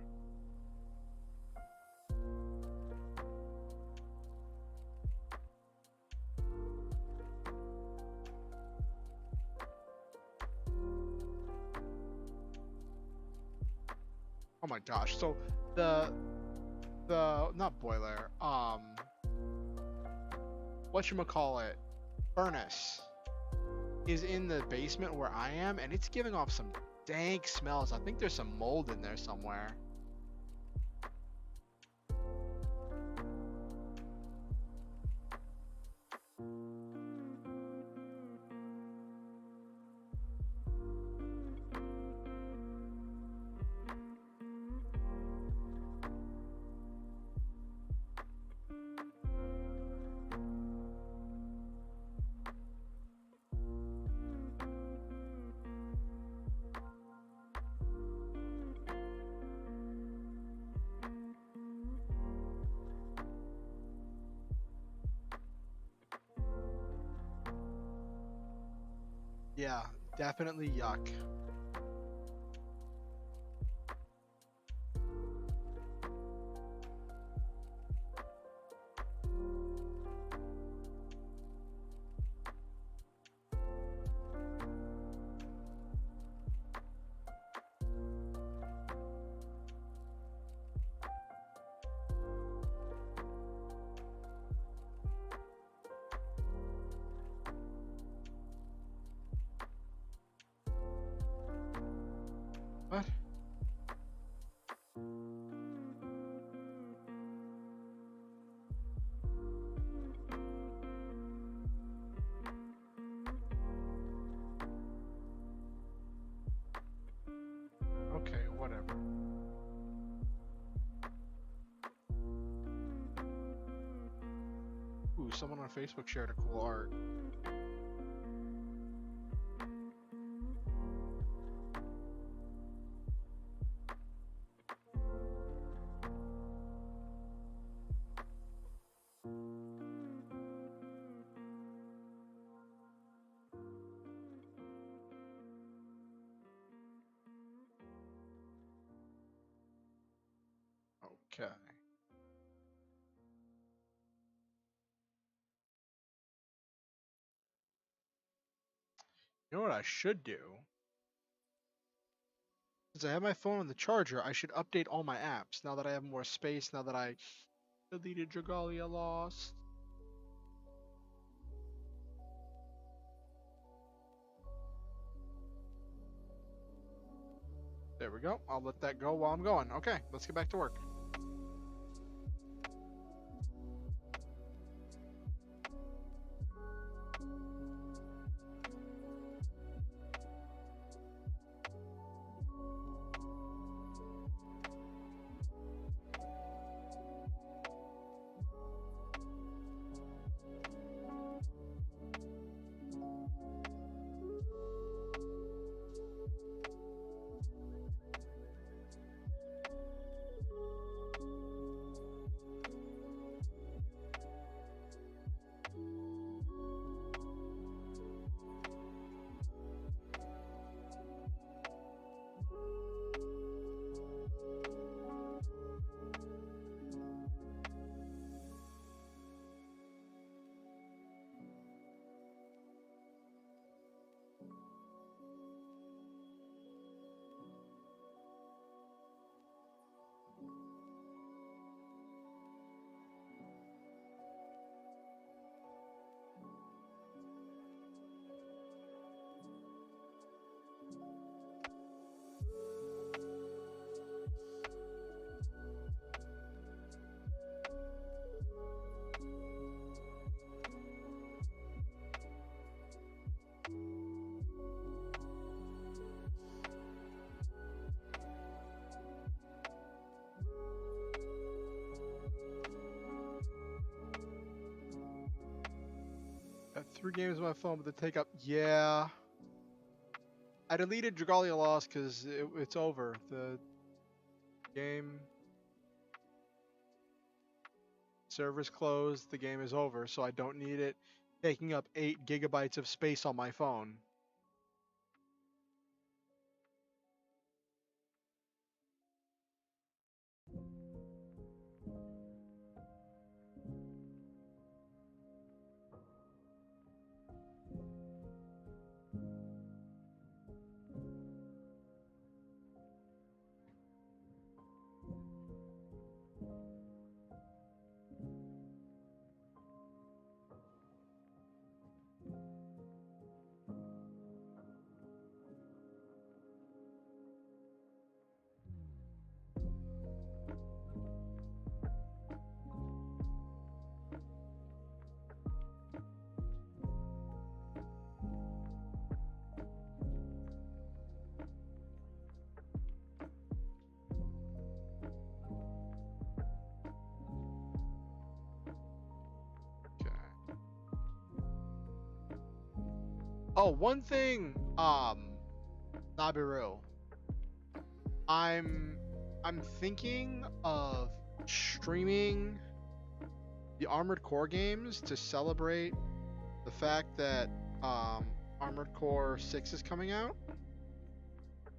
Oh my gosh. So the not boiler, whatchamacallit, furnace is in the basement where I am, and it's giving off some dank smells. I think there's some mold in there somewhere. Yeah, definitely yuck. What? Okay, whatever. Ooh, someone on Facebook shared a cool art. Okay. You know what I should do? Since I have my phone on the charger, I should update all my apps now that I have more space, now that I deleted Dragalia Lost. There we go. I'll let that go while I'm going. Okay, let's get back to work. 3 games on my phone, but they take up. Yeah. I deleted Dragalia Lost because it's over. The game server's closed. The game is over, so I don't need it taking up 8 gigabytes of space on my phone. Oh, one thing, Nabiru. I'm thinking of streaming the Armored Core games to celebrate the fact that Armored Core 6 is coming out.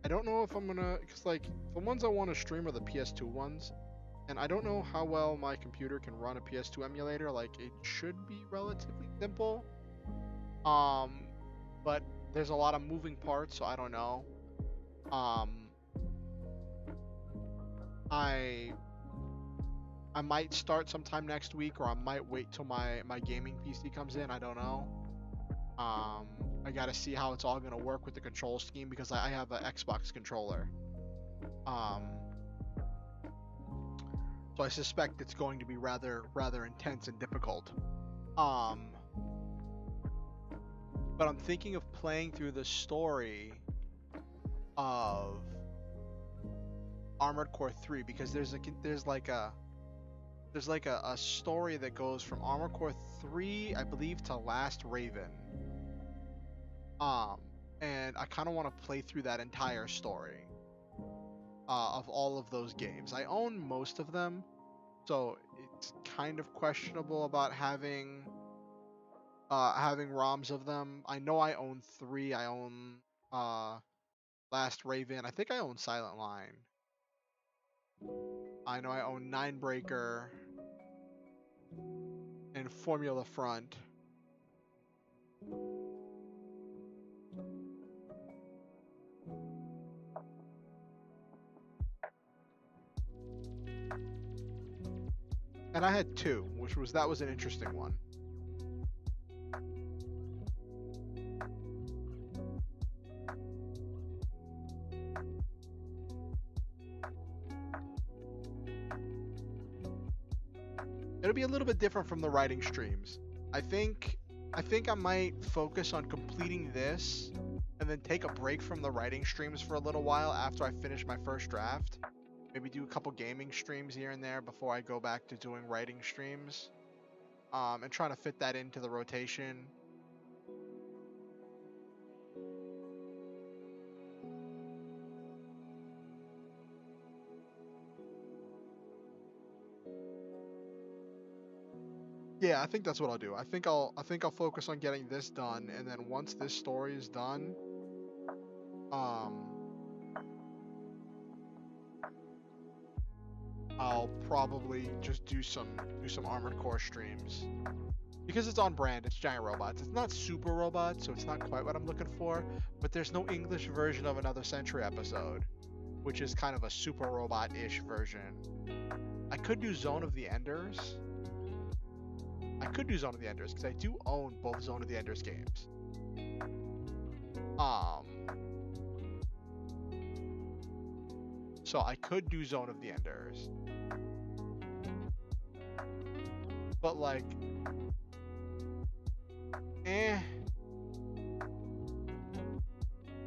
I don't know if I'm gonna, cause like the ones I want to stream are the PS2 ones, and I don't know how well my computer can run a PS2 emulator. Like it should be relatively simple. But there's a lot of moving parts, so I don't know. I might start sometime next week, or I might wait till my gaming PC comes in. I don't know. I gotta see how it's all gonna work with the control scheme because I have an Xbox controller. So I suspect it's going to be rather intense and difficult. But I'm thinking of playing through the story of Armored Core 3 because there's like a story that goes from Armored Core 3, I believe, to Last Raven. And I kind of want to play through that entire story of all of those games. I own most of them, so it's kind of questionable about having ROMs of them. I know I own 3. I own Last Raven. I think I own Silent Line. I know I own Ninebreaker and Formula Front. And I had 2, which was an interesting one. It'll be a little bit different from the writing streams. I think I might focus on completing this and then take a break from the writing streams for a little while after I finish my first draft. Maybe do a couple gaming streams here and there before I go back to doing writing streams. And trying to fit that into the rotation. Yeah, I think that's what I'll do. I think I'll focus on getting this done, and then once this story is done, I'll probably just do some Armored Core streams. Because it's on brand, it's giant robots. It's not super robots, so it's not quite what I'm looking for, but there's no English version of Another Century episode, which is kind of a super robot-ish version. I could do Zone of the Enders. Because I do own both Zone of the Enders games. So I could do Zone of the Enders. But like,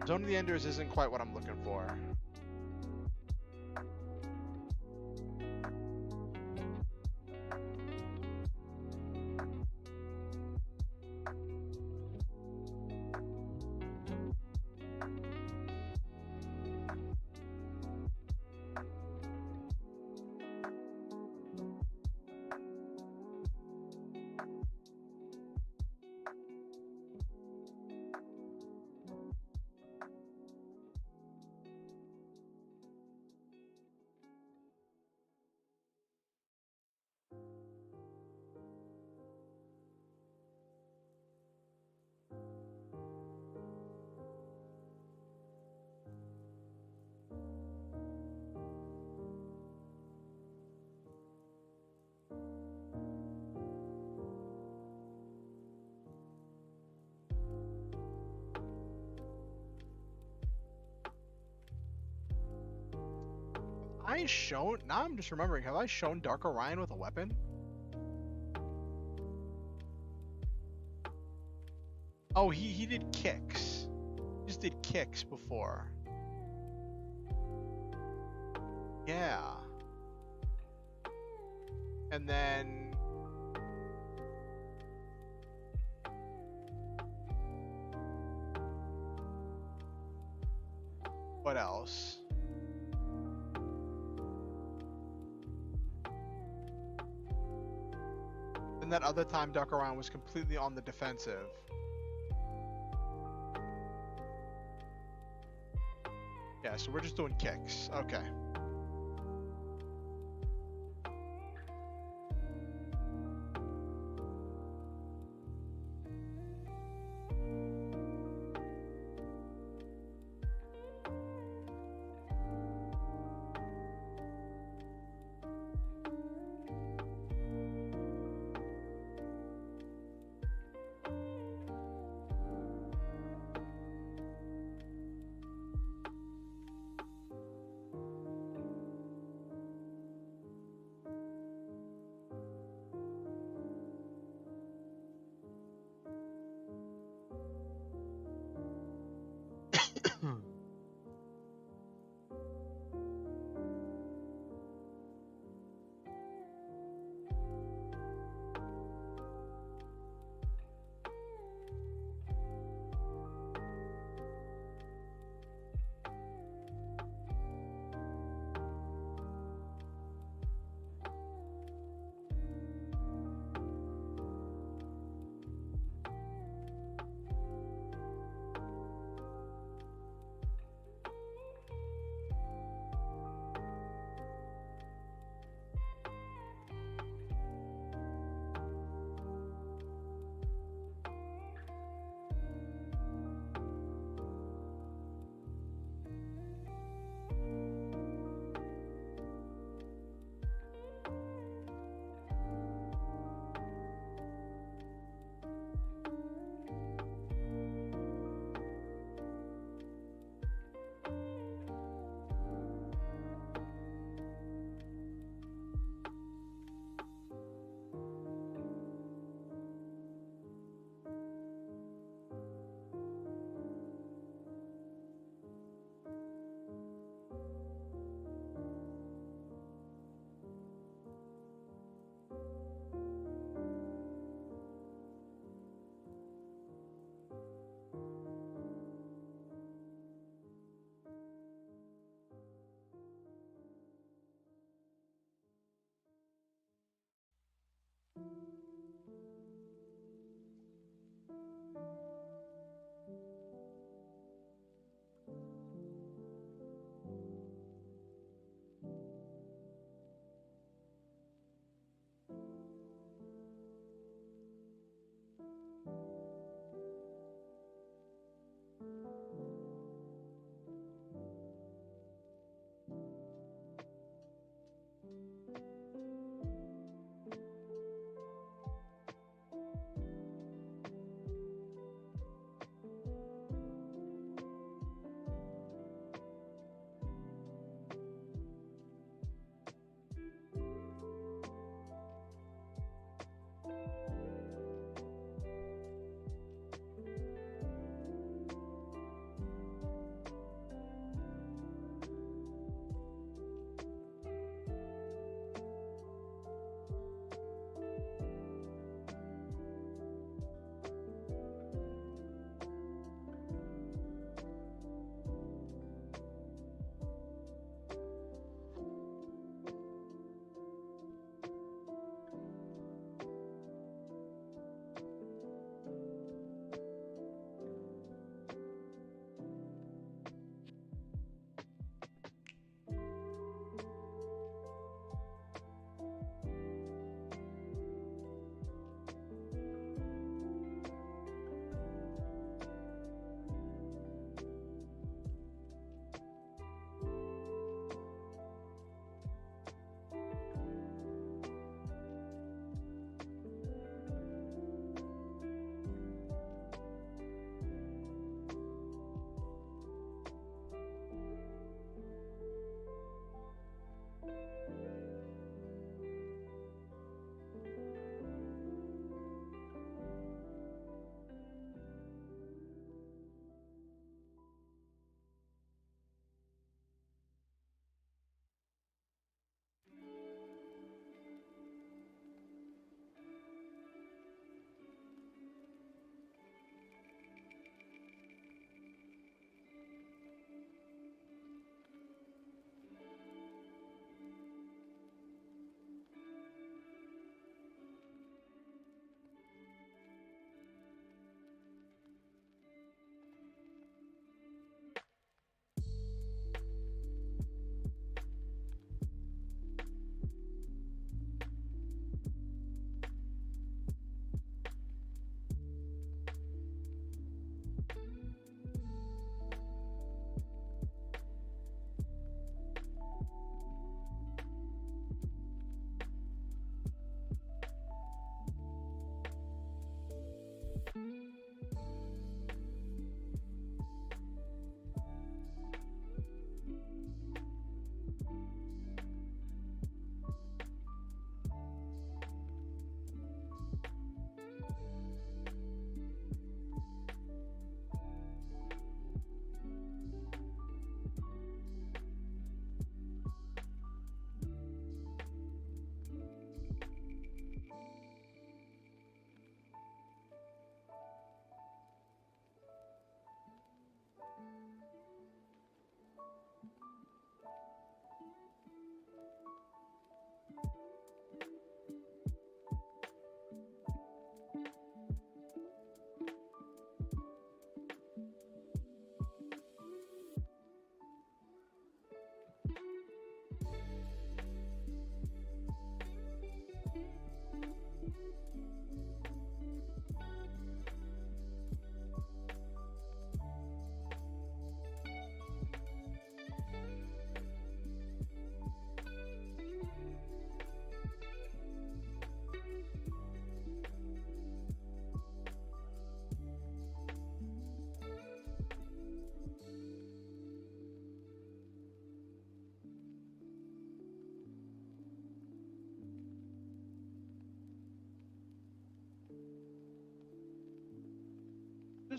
Zone of the Enders isn't quite what I'm looking for. I shown? Now I'm just remembering. Have I shown Dark Orion with a weapon? Oh, he did kicks. He just did kicks before. Yeah. And then what else? And that other time Dark Orion was completely on the defensive. Yeah, so we're just doing kicks. Okay.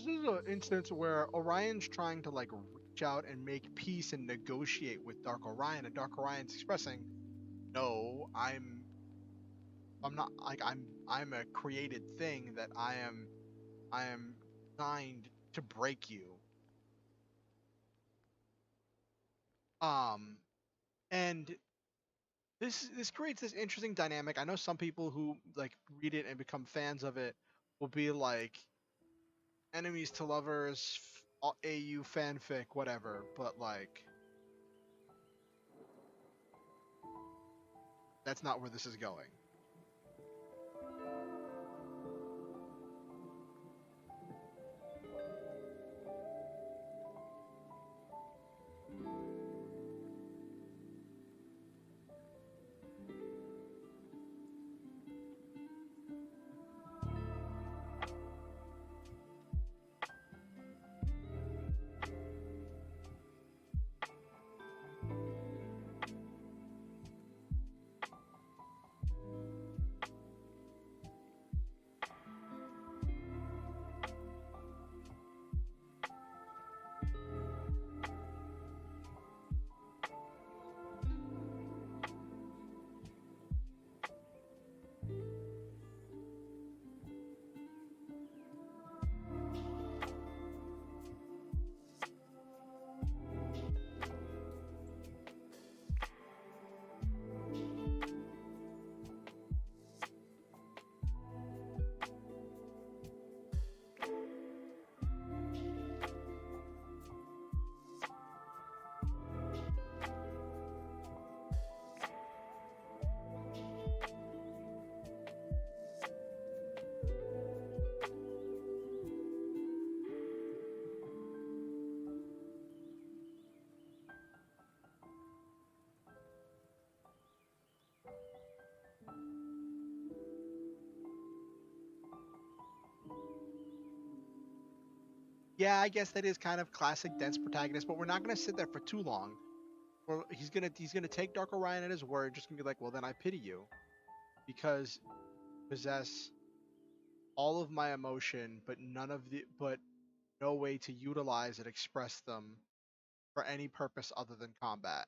this is an instance where Orion's trying to like reach out and make peace and negotiate with Dark Orion, and Dark Orion's expressing, no, I'm not like I'm a created thing that I am designed to break you. Um, and this creates this interesting dynamic. I know some people who like read it and become fans of it will be like enemies to lovers, AU fanfic, whatever. But like that's not where this is going. Yeah, I guess that is kind of classic dense protagonist, but we're not gonna sit there for too long. Or he's gonna take Dark Orion at his word, just gonna be like, well then I pity you. Because you possess all of my emotion, but no way to utilize and express them for any purpose other than combat.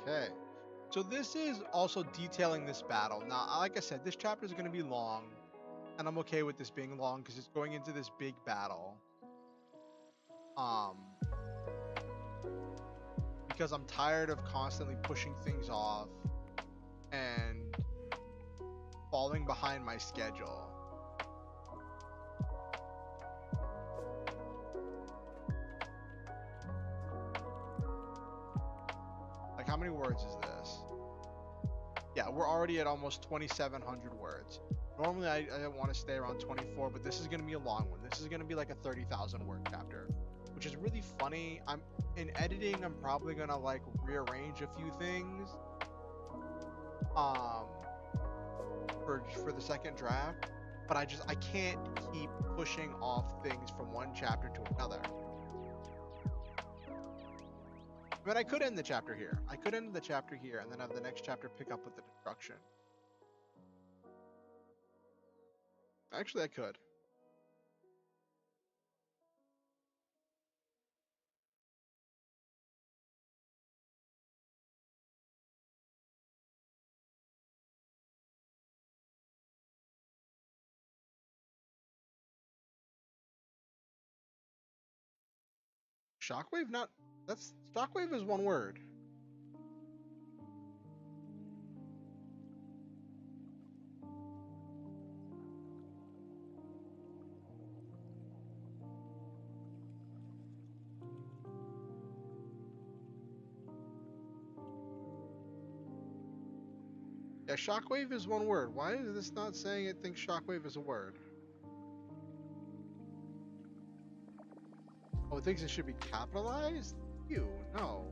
Okay. So this is also detailing this battle. Now, like I said, this chapter is going to be long, and I'm okay with this being long because it's going into this big battle. Because I'm tired of constantly pushing things off and falling behind my schedule. Like, how many words is this? Yeah, we're already at almost 2,700 words. Normally, I want to stay around 24, but this is going to be a long one. This is going to be like a 30,000 word chapter, which is really funny. In editing, I'm probably going to like rearrange a few things for the second draft, but I can't keep pushing off things from one chapter to another. I mean, I could end the chapter here. I could end the chapter here and then have the next chapter pick up with the destruction. Actually, I could. Shockwave? Not. That's. Shockwave is one word. Yeah, shockwave is one word. Why is this not saying it thinks shockwave is a word? Oh, it thinks it should be capitalized? Ew, no.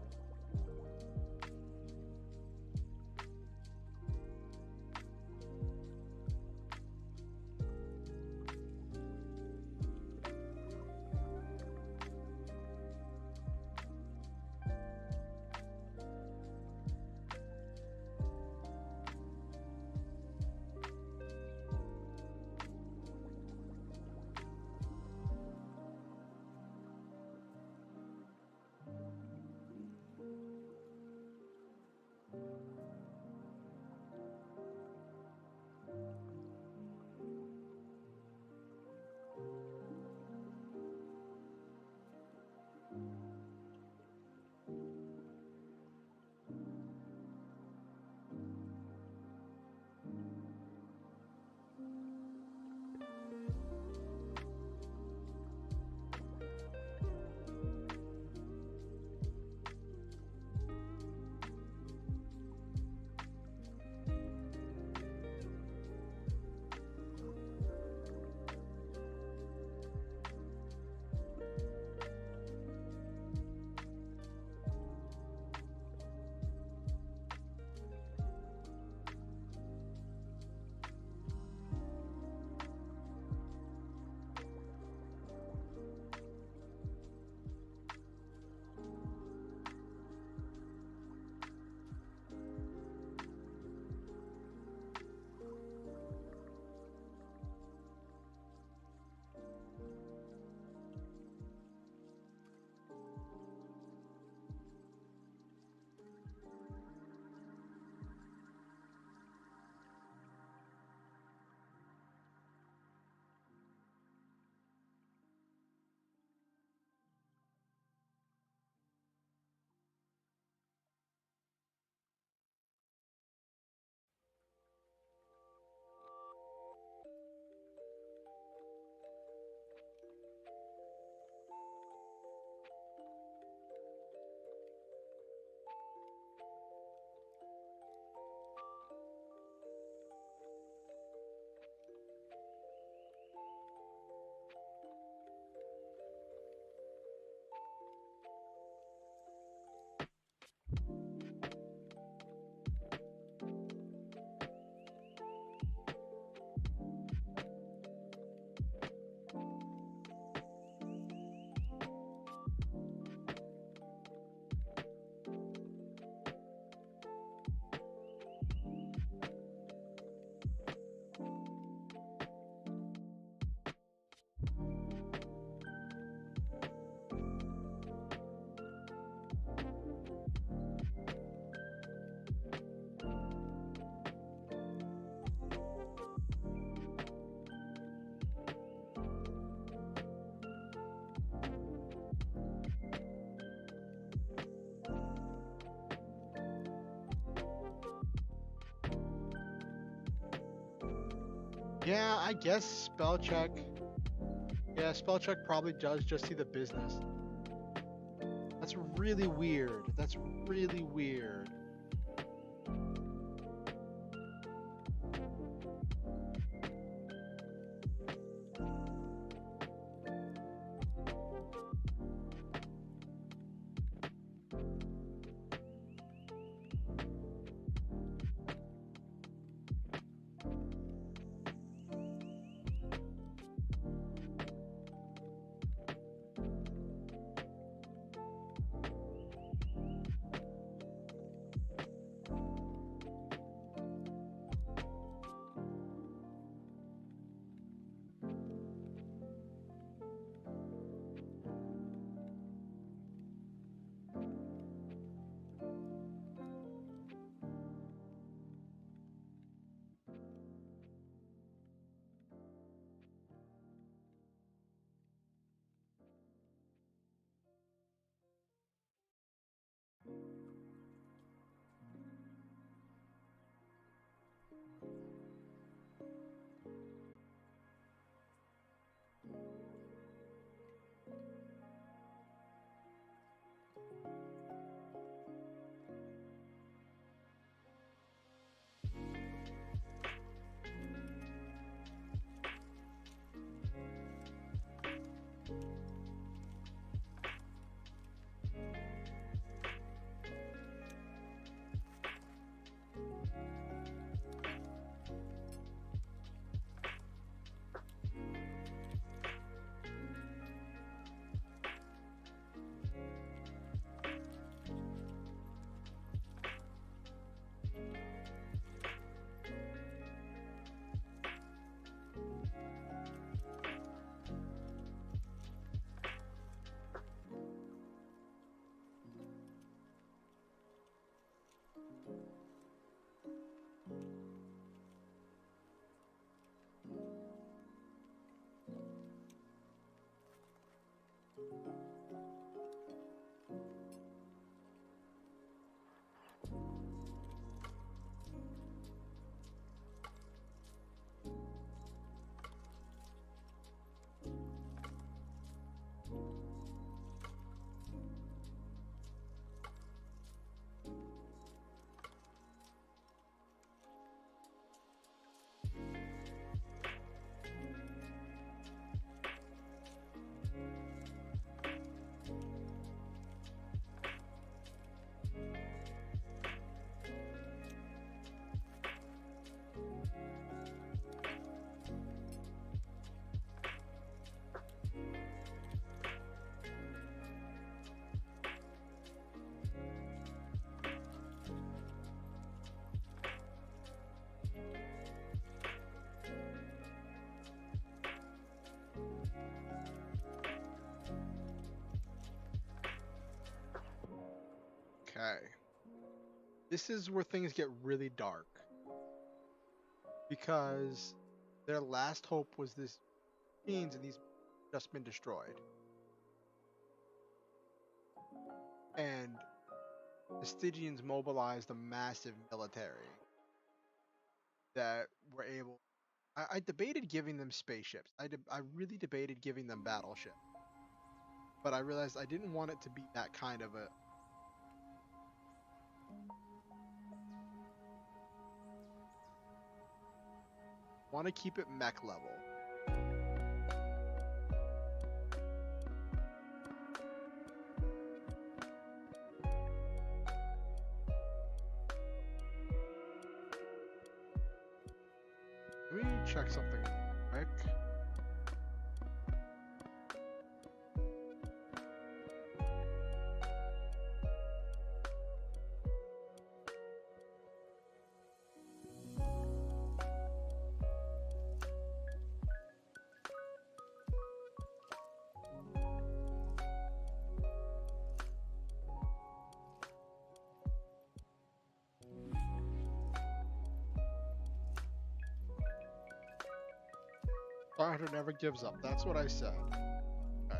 Yeah, I guess spell check. Yeah, spell check probably does just see the business. That's really weird. That's really weird. Okay. This is where things get really dark. Because their last hope was this machines, and these just been destroyed. And the Stygians mobilized a massive military that were able. I debated giving them spaceships. I really debated giving them battleships. But I realized I didn't want it to be that kind of a. Want to keep it mech level. Let me check something quick. Fighter never gives up. That's what I said. Okay.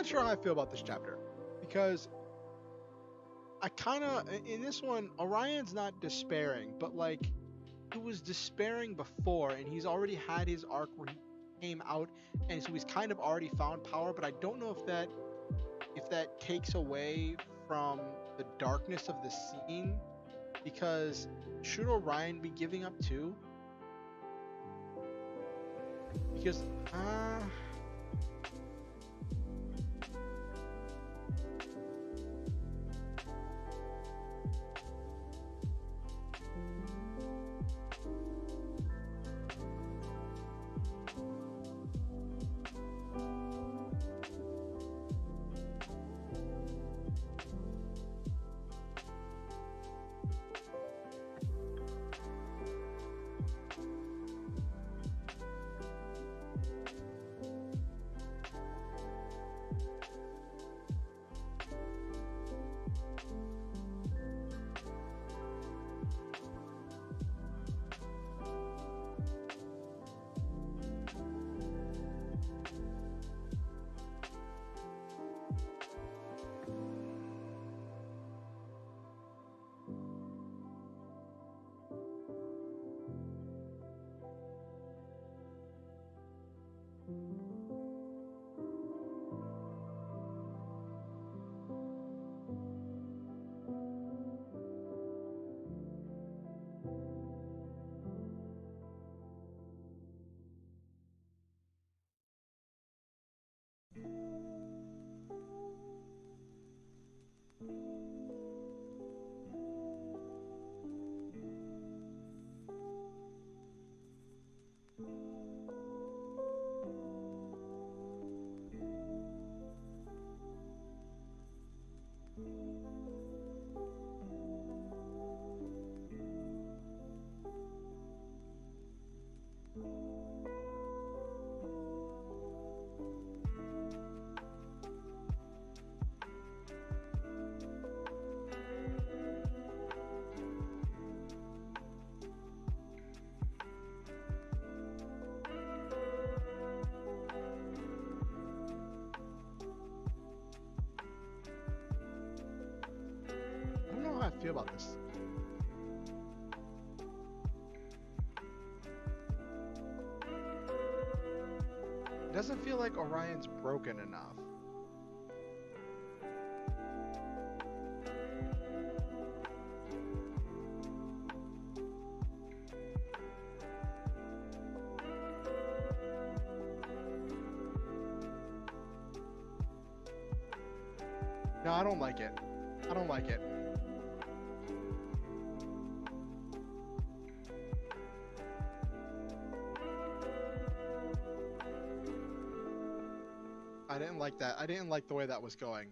not sure how I feel about this chapter, because I kind of, in this one, Orion's not despairing, but like, he was despairing before, and he's already had his arc where he came out, and so he's kind of already found power, but I don't know if that takes away from the darkness of the scene, because should Orion be giving up too? Because, I don't know how I feel about this. It doesn't feel like Orion's broken enough. No, I don't like it. I don't like it. I didn't like that. I didn't like the way that was going.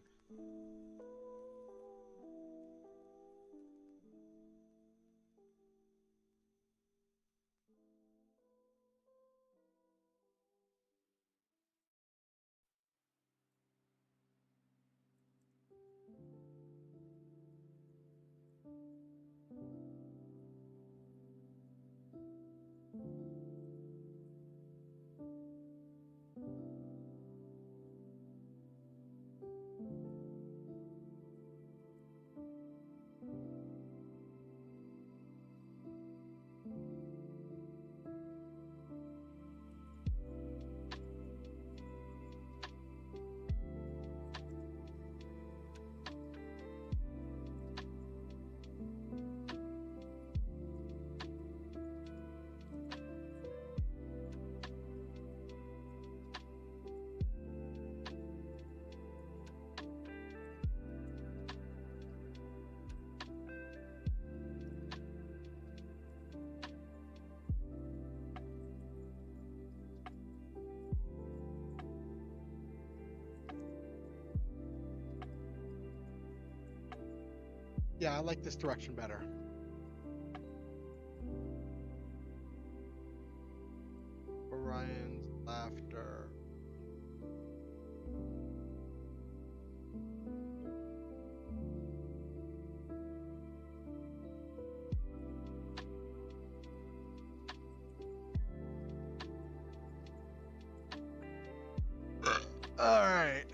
Yeah, I like this direction better. Orion's laughter. All right.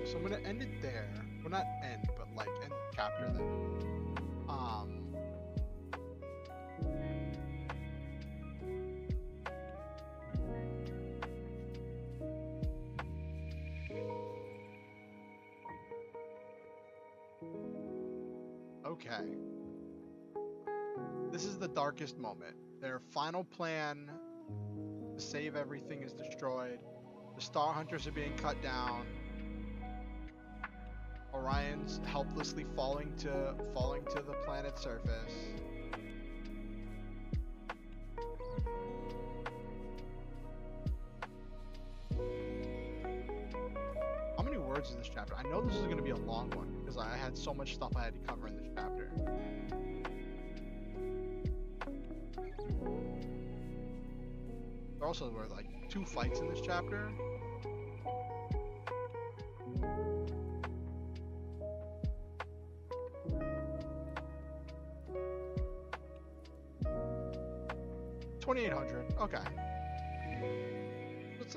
So I'm gonna end it there. Well, not end, but like end the chapter then. Okay. This is the darkest moment. Their final plan to save everything is destroyed. The Star Hunters are being cut down. Orion's helplessly falling to the planet's surface. How many words is this chapter? I know this is going to be a long one because I had so much stuff I had to cover in this chapter. There also were like 2 fights in this chapter. $2,800. Okay.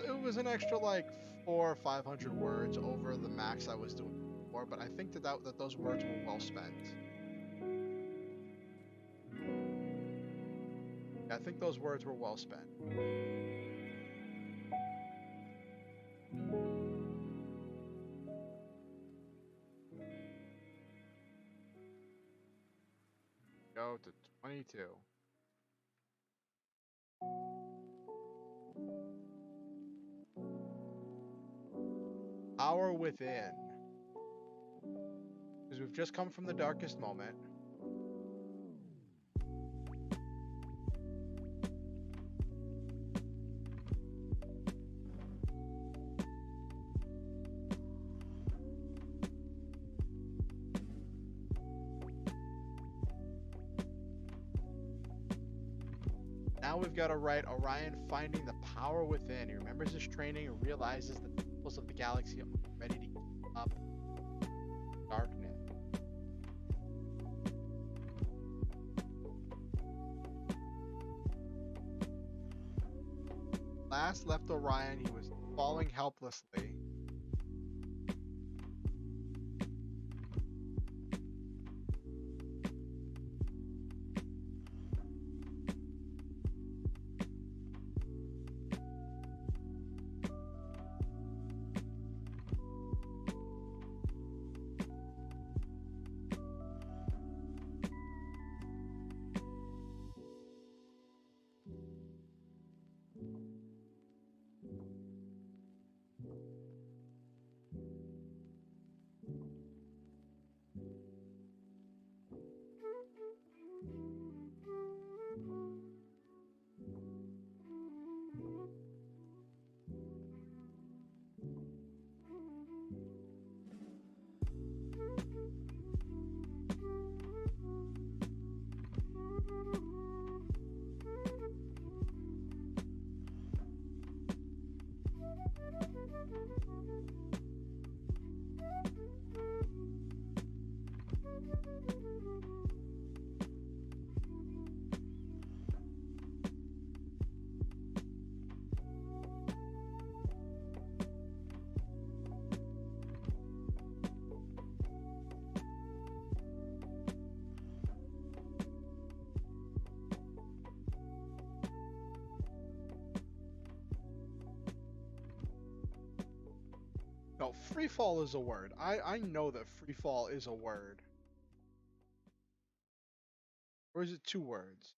It was an extra like 400 or 500 words over the max I was doing before, but I think that those words were well spent. I think those words were well spent. Go to 22. Power within. Because we've just come from the darkest moment. Now we've got to write Orion finding the power within. He remembers his training and realizes the peoples of the galaxy are ready to give up darkness. Last left Orion, he was falling helplessly. No, free fall is a word. I know that free fall is a word. Or is it 2 words?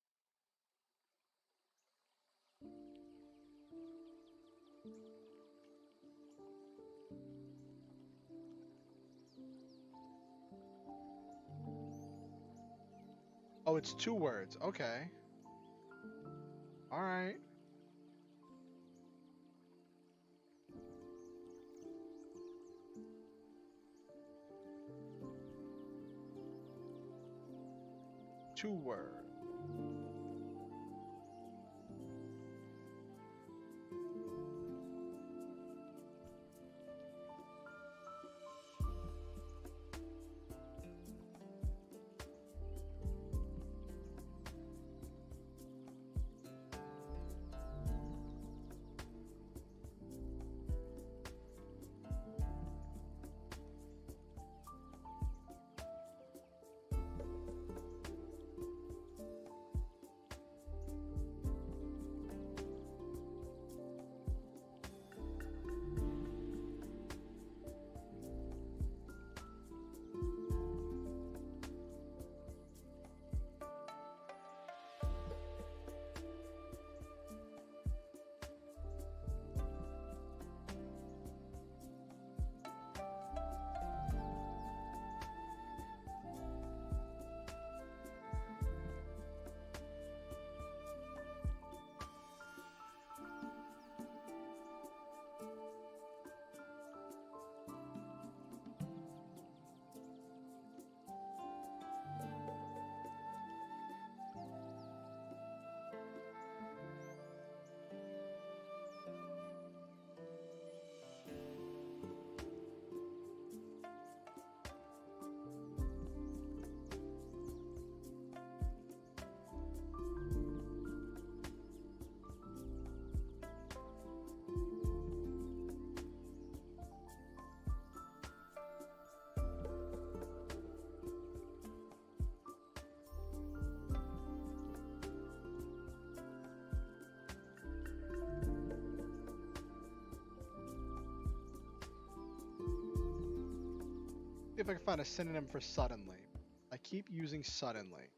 Oh, it's 2 words. Okay. All right. Two words. if I can find a synonym for suddenly. I keep using suddenly.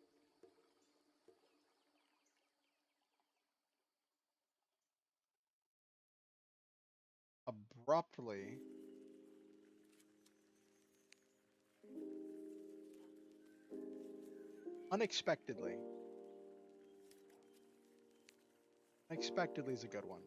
Abruptly. Unexpectedly. Unexpectedly is a good one.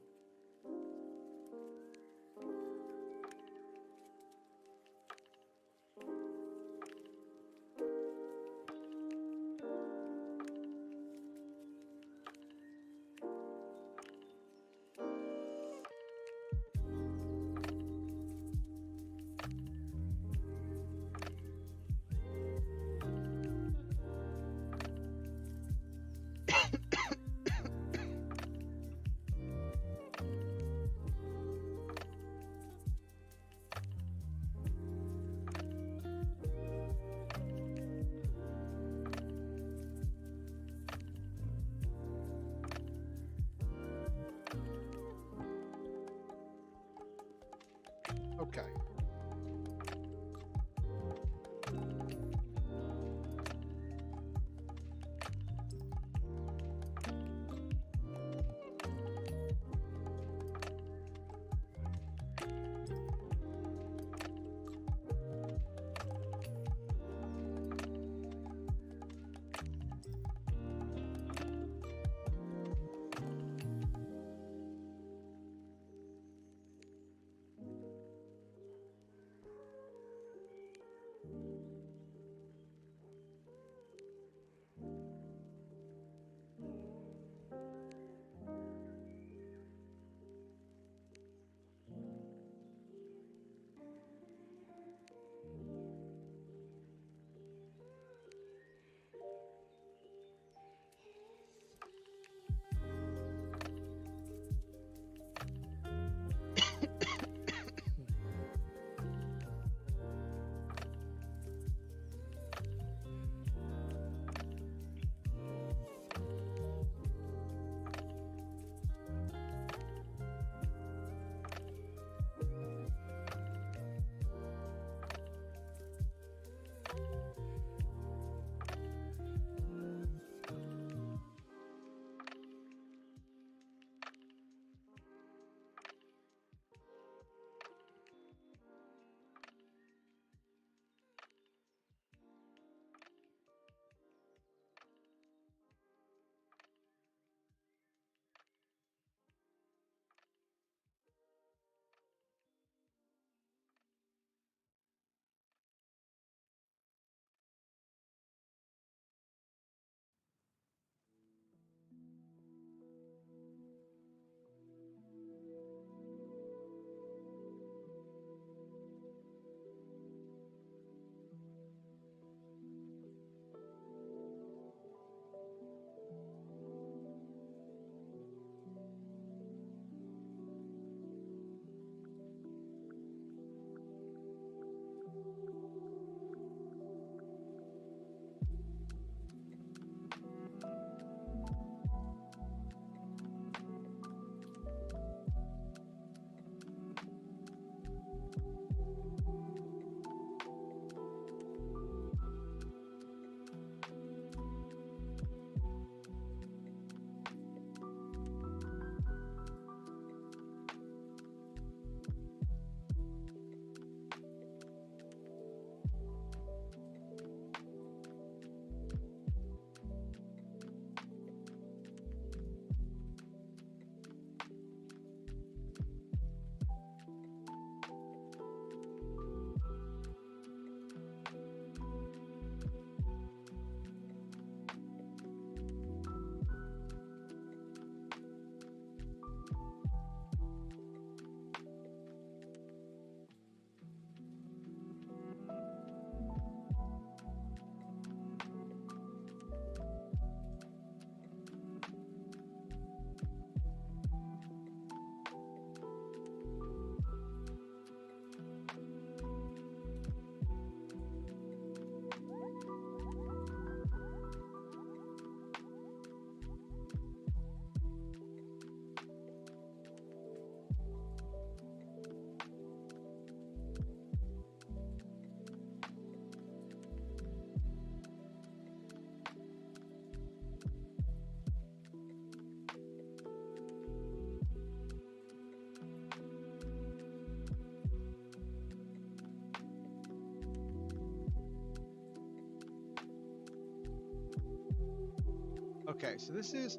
Okay, so this is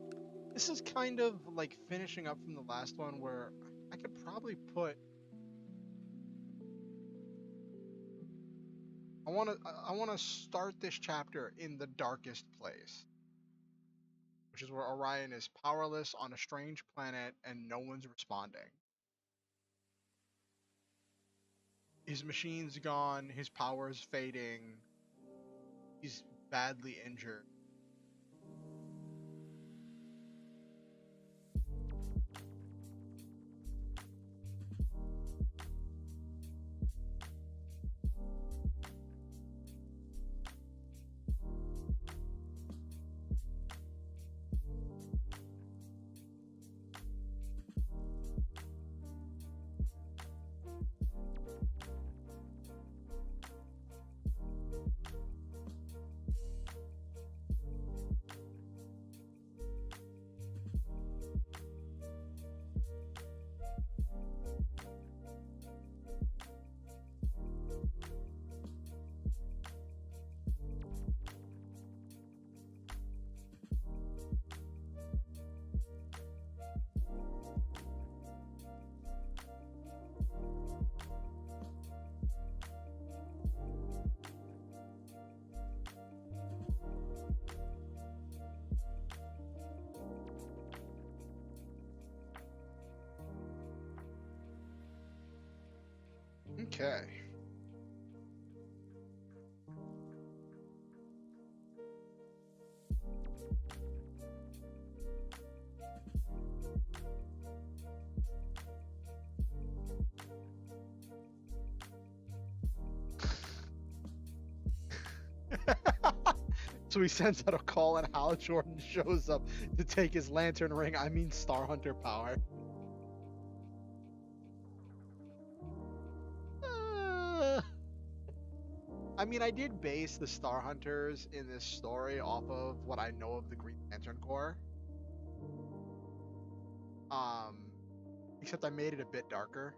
kind of like finishing up from the last one where I could probably put I want to start this chapter in the darkest place, which is where Orion is powerless on a strange planet and no one's responding. His machine's gone, his power's fading, he's badly injured. Okay. So he sends out a call and Hal Jordan shows up to take his lantern ring, I mean Star Hunter power. Uh, I mean, I did base the Star Hunters in this story off of what I know of the Green Lantern Corps. Um, except I made it a bit darker.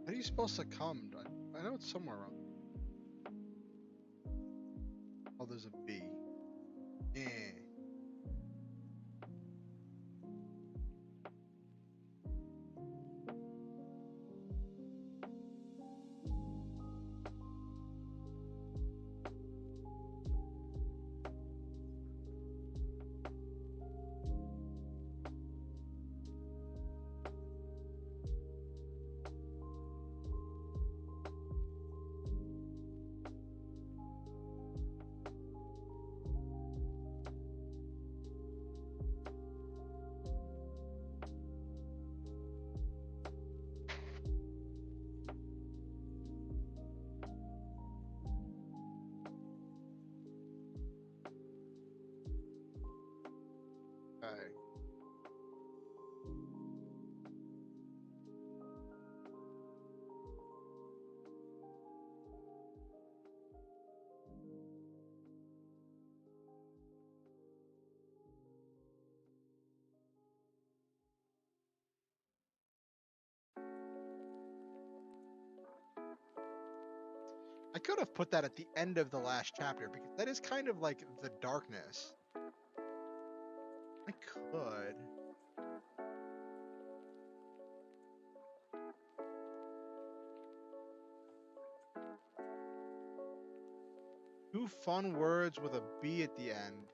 How are you supposed to come? I know it's somewhere around. Oh, there's a B. Eh. Okay. could have put that at the end of the last chapter because that is kind of like the darkness. I could. Two fun words with a B at the end.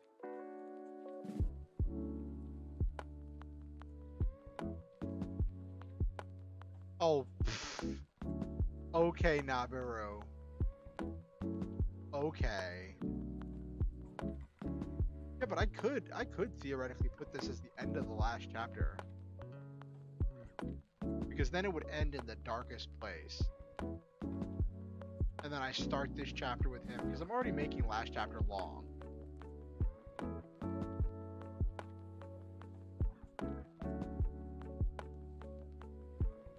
Oh. Okay, Nabiru. Okay. Yeah, but I could theoretically put this as the end of the last chapter. Because then it would end in the darkest place. And then I start this chapter with him, because I'm already making last chapter long.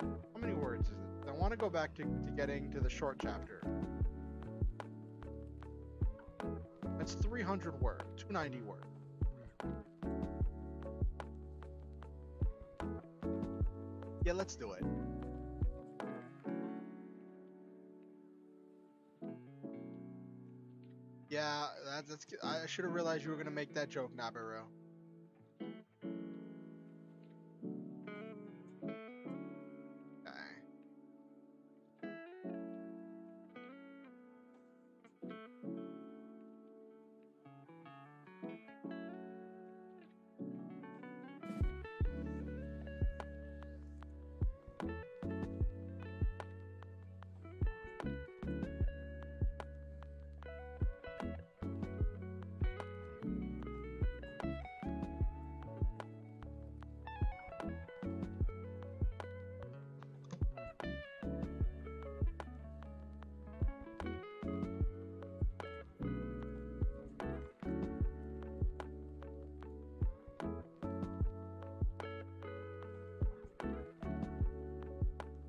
How many words is it? I want to go back to getting to the short chapter. That's 300 words, 290 words. Yeah, let's do it. Yeah, that's. I should have realized you were gonna make that joke, Nabiru. Okay.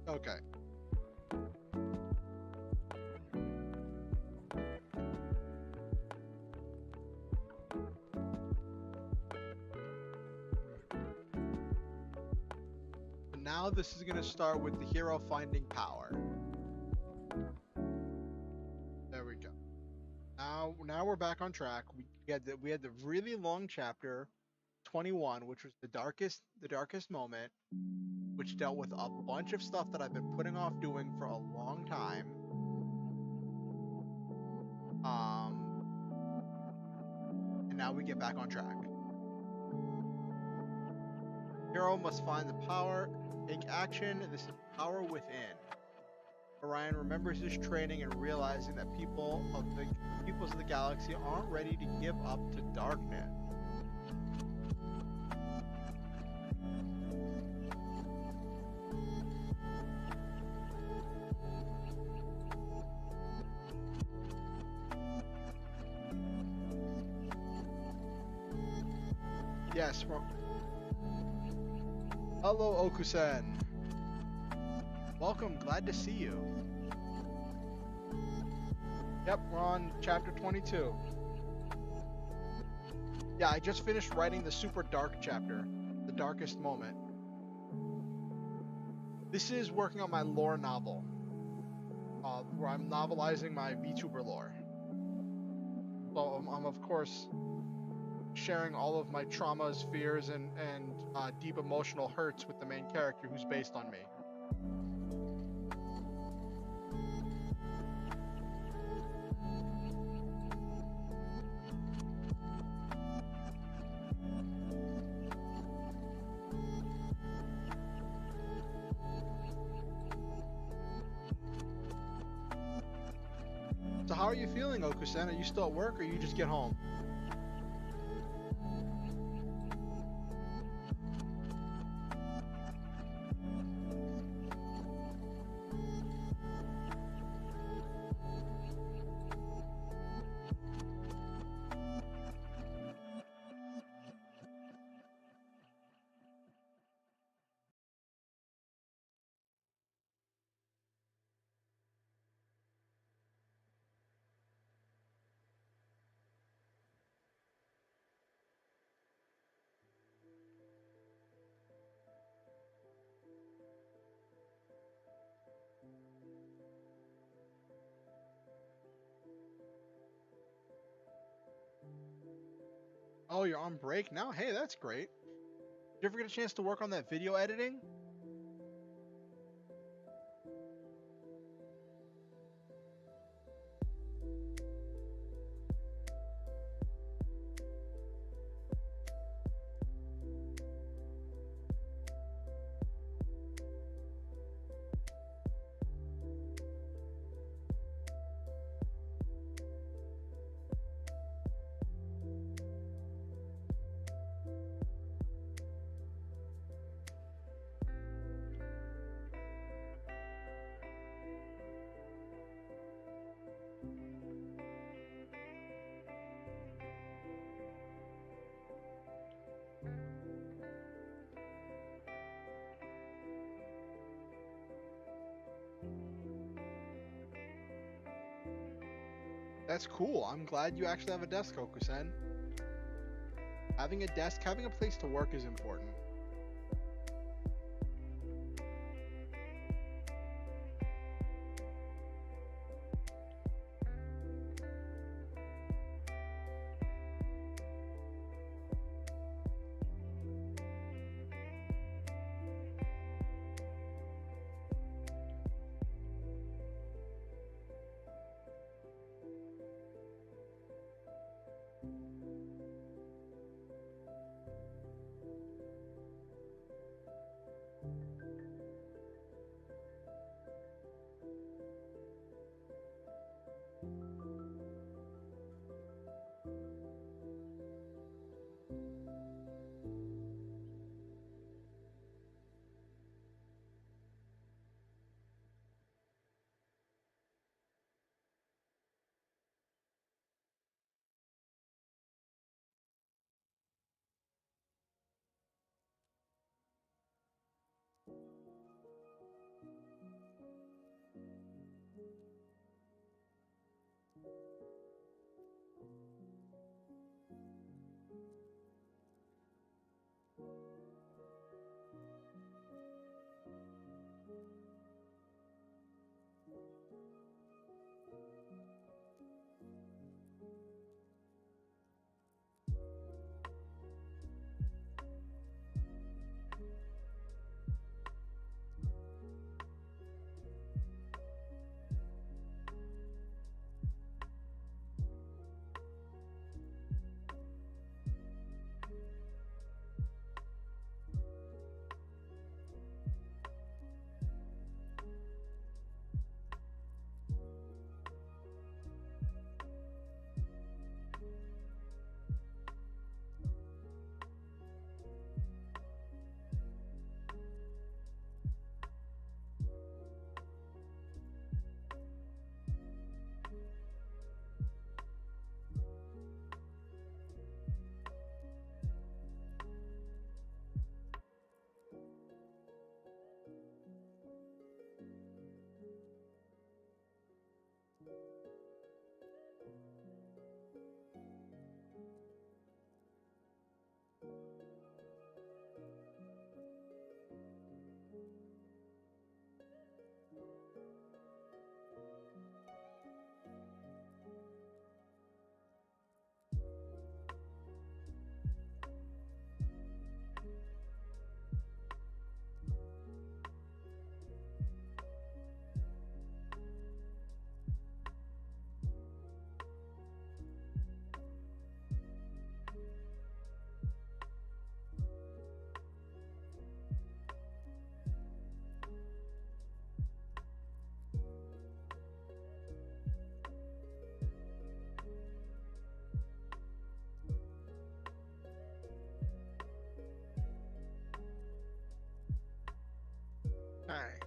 Okay. So now this is gonna start with the hero finding power. There we go. Now we're back on track. We had the really long chapter 21, which was the darkest moment, which dealt with a bunch of stuff that I've been putting off doing for a long time. And now we get back on track. Hero must find the power, take action. This is power within. Orion remembers his training and realizing that peoples of the galaxy aren't ready to give up to darkness. Yes, hello, Okusen. Welcome, glad to see you. Yep, we're on chapter 22. Yeah, I just finished writing the super dark chapter, the darkest moment. This is working on my lore novel, where I'm novelizing my Vtuber lore. So I'm of course sharing all of my traumas, fears, and deep emotional hurts with the main character who's based on me. So how are you feeling, Okusen? Are you still at work or you just get home? Oh, you're on break now? Hey, that's great. Did you ever get a chance to work on that video editing? That's cool. I'm glad you actually have a desk, Okusen. Having a desk, having a place to work is important. Alright.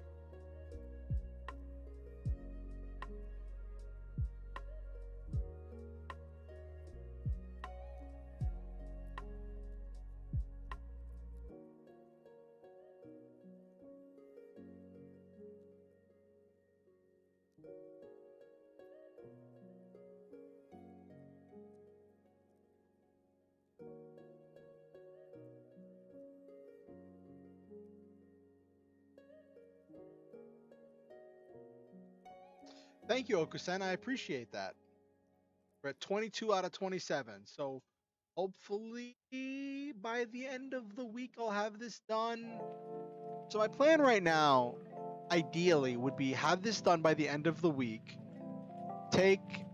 Thank you, Okusen. I appreciate that. We're at 22 out of 27. So hopefully by the end of the week I'll have this done. So my plan right now, ideally, would be have this done by the end of the week. Take,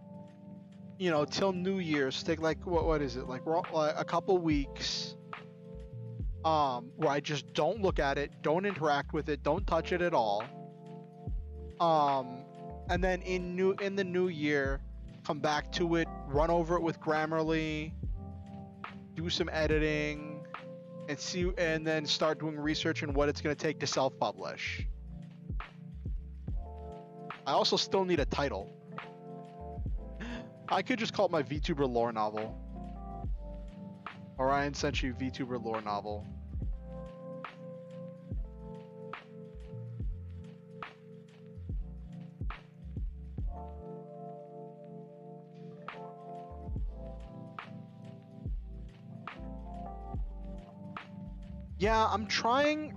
till New Year's. Take like what is it? Like a couple weeks. Where I just don't look at it, don't interact with it, don't touch it at all. And then in the new year, come back to it, run over it with Grammarly, do some editing, and then start doing research on what it's going to take to self-publish. I also still need a title. I could just call it my Vtuber Lore novel. Oriansenshi Vtuber Lore novel. Yeah, I'm trying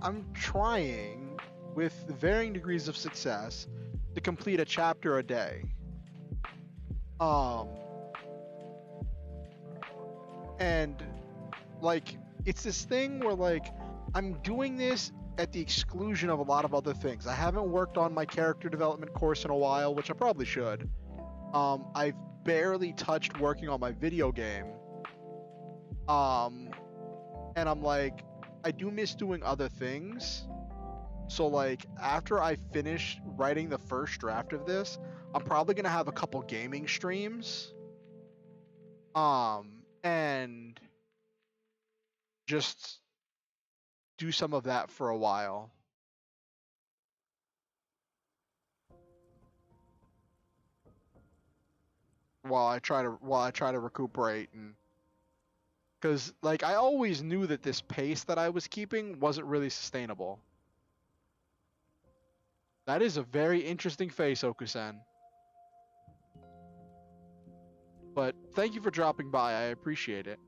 with varying degrees of success to complete a chapter a day. And like it's this thing where like I'm doing this at the exclusion of a lot of other things. I haven't worked on my character development course in a while, which I probably should. I've barely touched working on my video game. And I'm like, I do miss doing other things. So like after I finish writing the first draft of this, I'm probably gonna have a couple gaming streams. And just do some of that for a while. While I try to recuperate, and because like I always knew that this pace that I was keeping wasn't really sustainable. That is a very interesting face, Okusen. But thank you for dropping by. I appreciate it.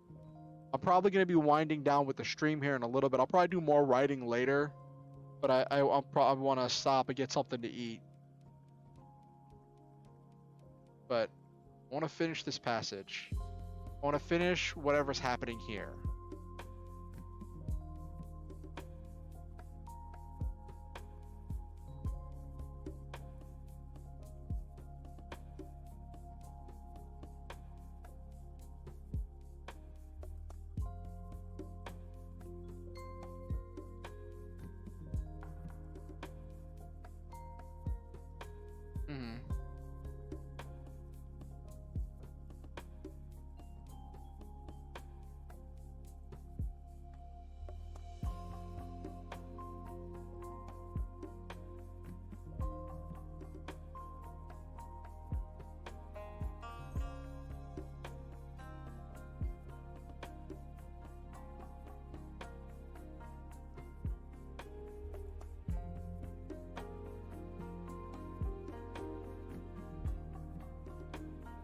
I'm probably going to be winding down with the stream here in a little bit. I'll probably do more writing later, but I probably want to stop and get something to eat. But I want to finish this passage. I want to finish whatever's happening here.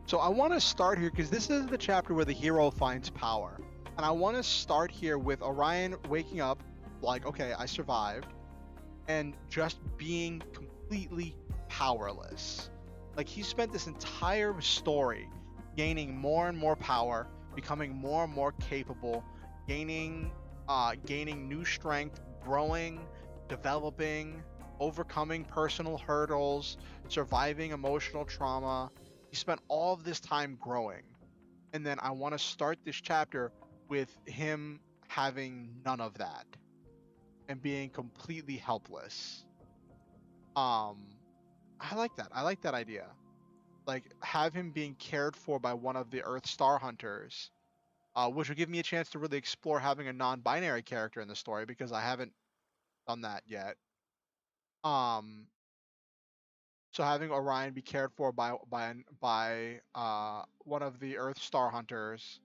So I want to start here because this is the chapter where the hero finds power. And I want to start here with Orian waking up like, okay, I survived, and just being completely powerless. Like he spent this entire story gaining more and more power, becoming more and more capable, gaining new strength, growing, developing, overcoming personal hurdles, surviving emotional trauma. He spent all of this time growing, and then I want to start this chapter with him having none of that and being completely helpless. I like that. I like that idea. Like have him being cared for by one of the Earth Star Hunters, which will give me a chance to really explore having a non-binary character in the story because I haven't done that yet. So having Orion be cared for by one of the Earth Star Hunters,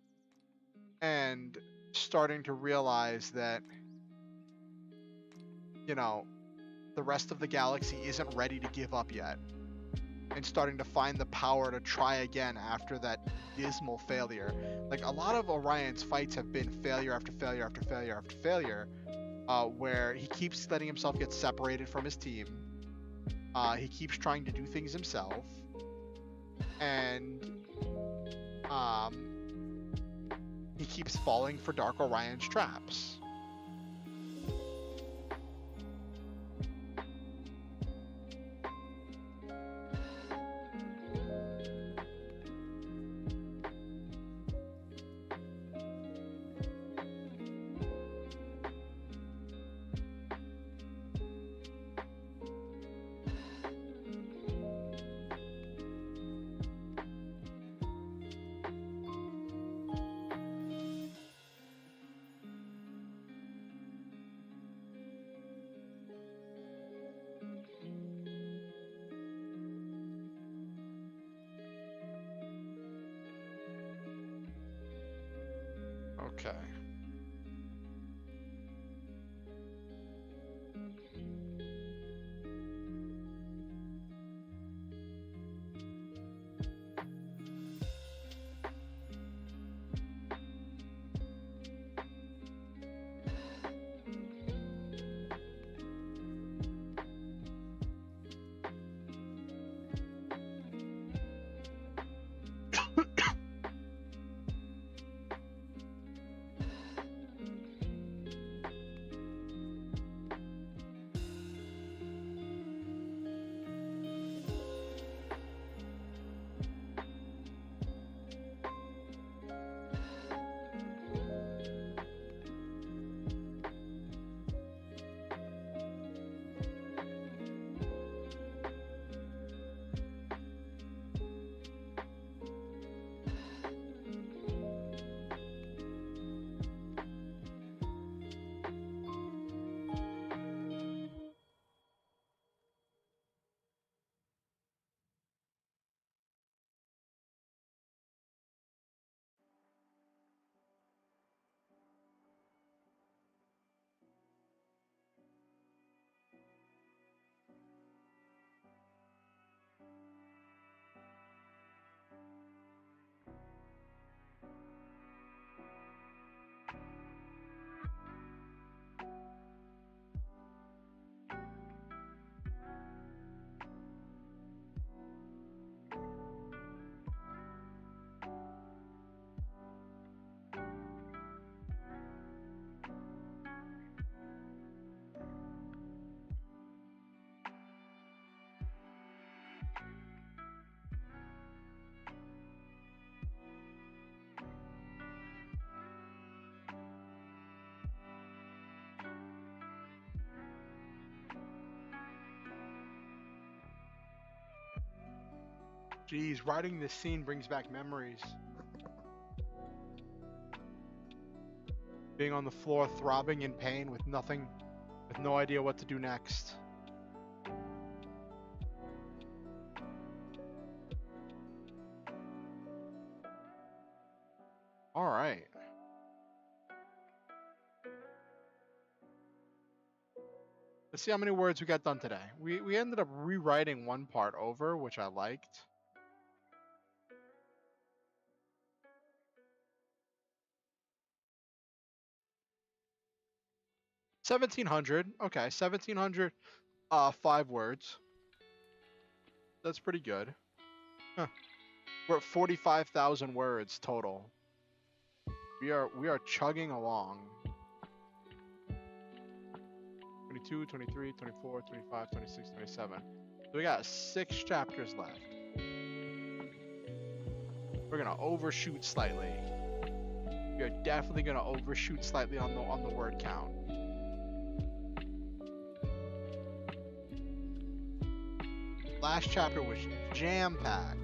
and starting to realize that, the rest of the galaxy isn't ready to give up yet, and starting to find the power to try again after that dismal failure. Like a lot of Orion's fights have been failure after failure after failure after failure, where he keeps letting himself get separated from his team. He keeps trying to do things himself, and He keeps falling for Dark Orion's traps. Okay. Jeez, writing this scene brings back memories. Being on the floor, throbbing in pain with no idea what to do next. All right. Let's see how many words we got done today. We ended up rewriting one part over, which I liked. $1,700. Okay, 1,700. 5 words. That's pretty good. Huh. We're at 45,000 words total. We are chugging along. 22, 23, 24, 25, 26, 27. So we got 6 chapters left. We're gonna overshoot slightly. We are definitely gonna overshoot slightly on the word count. Last chapter was jam-packed.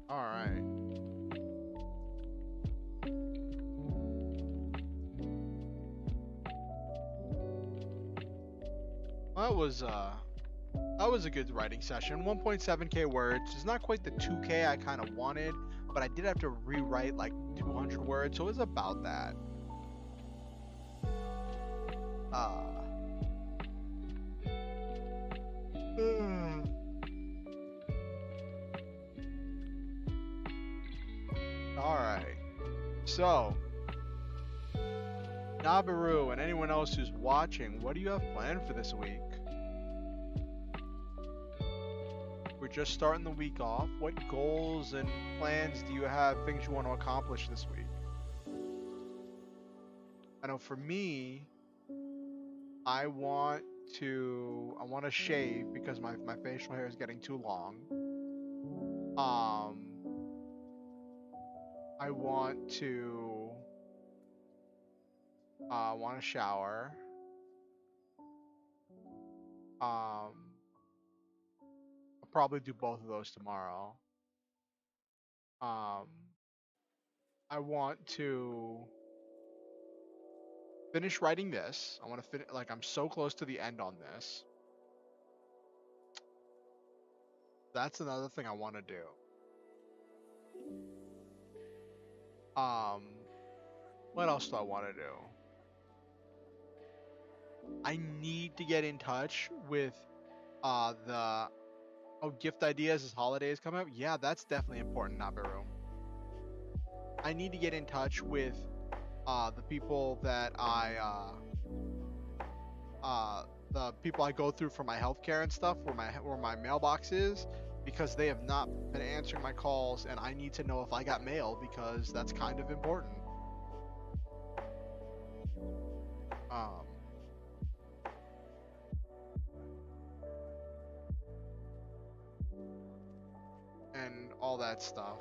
All right. That was a good writing session. 1.7k words. It's not quite the 2k I kind of wanted, but I did have to rewrite like 200 words, so it was about that. Alright. So, Nabaru and anyone else who's watching, what do you have planned for this week? We're just starting the week off. What goals and plans do you have, things you want to accomplish this week? I know for me, I want to shave because my facial hair is getting too long. I want to shower. I'll probably do both of those tomorrow. I want to finish writing this. I want to finish, like, I'm so close to the end on this. That's another thing I want to do. What else do I want to do? I need to get in touch with the gift ideas as holidays come out. Yeah, that's definitely important, Nabaru. I need to get in touch with the people that the people I go through for my healthcare and stuff, where my mailbox is, because they have not been answering my calls, and I need to know if I got mail because that's kind of important. And all that stuff.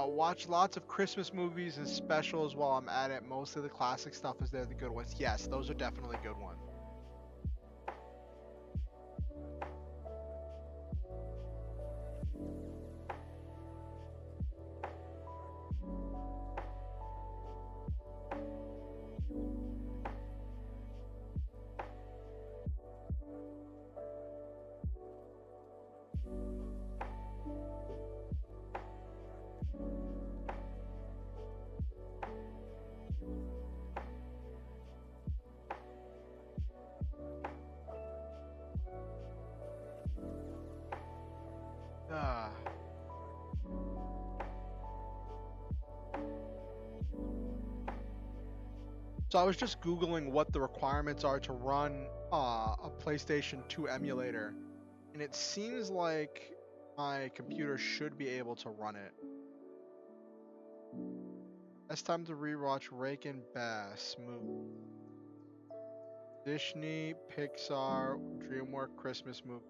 Watch lots of Christmas movies and specials while I'm at it. Most of the classic stuff is there, the good ones. Yes, those are definitely good ones. So I was just Googling what the requirements are to run a PlayStation 2 emulator, and it seems like my computer should be able to run it. It's time to rewatch Rake and Bass movie. Disney, Pixar, DreamWorks Christmas movie.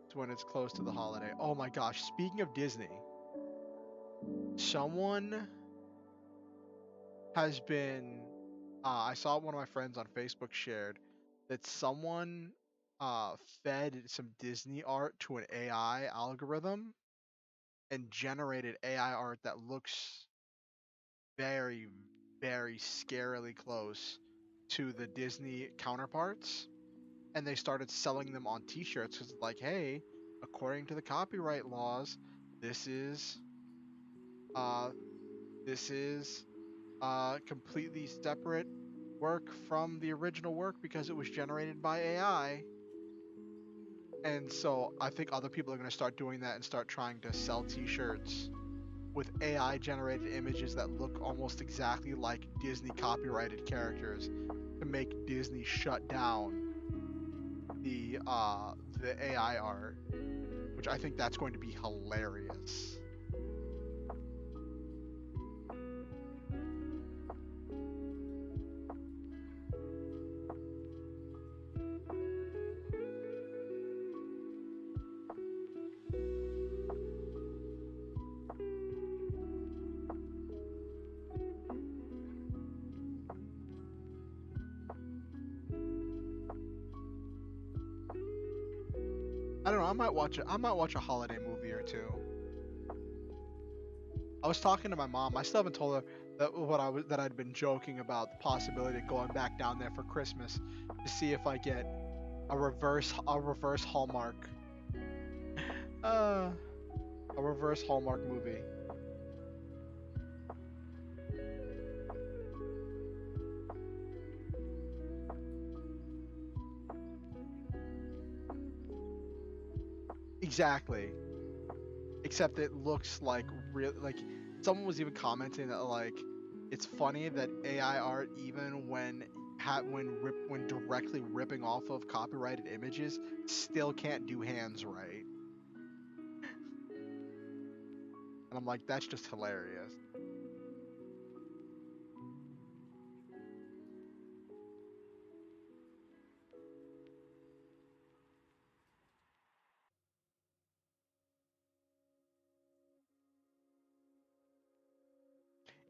It's when it's close to the holiday. Oh my gosh, speaking of Disney, someone has been I saw one of my friends on Facebook shared that someone fed some Disney art to an AI algorithm and generated AI art that looks very, very scarily close to the Disney counterparts. And they started selling them on t-shirts because, like, hey, according to the copyright laws, this is completely separate work from the original work because it was generated by AI. And so I think other people are going to start doing that and start trying to sell t-shirts with AI generated images that look almost exactly like Disney copyrighted characters to make Disney shut down the AI art, which I think that's going to be hilarious. don't know. I might watch a holiday movie or two. I was talking to my mom. I still haven't told her that I'd been joking about the possibility of going back down there for Christmas to see if I get a reverse Hallmark uh a reverse Hallmark movie. Exactly. Except it looks like real. Like someone was even commenting that like it's funny that AI art, even when directly ripping off of copyrighted images, still can't do hands right. And I'm like, that's just hilarious.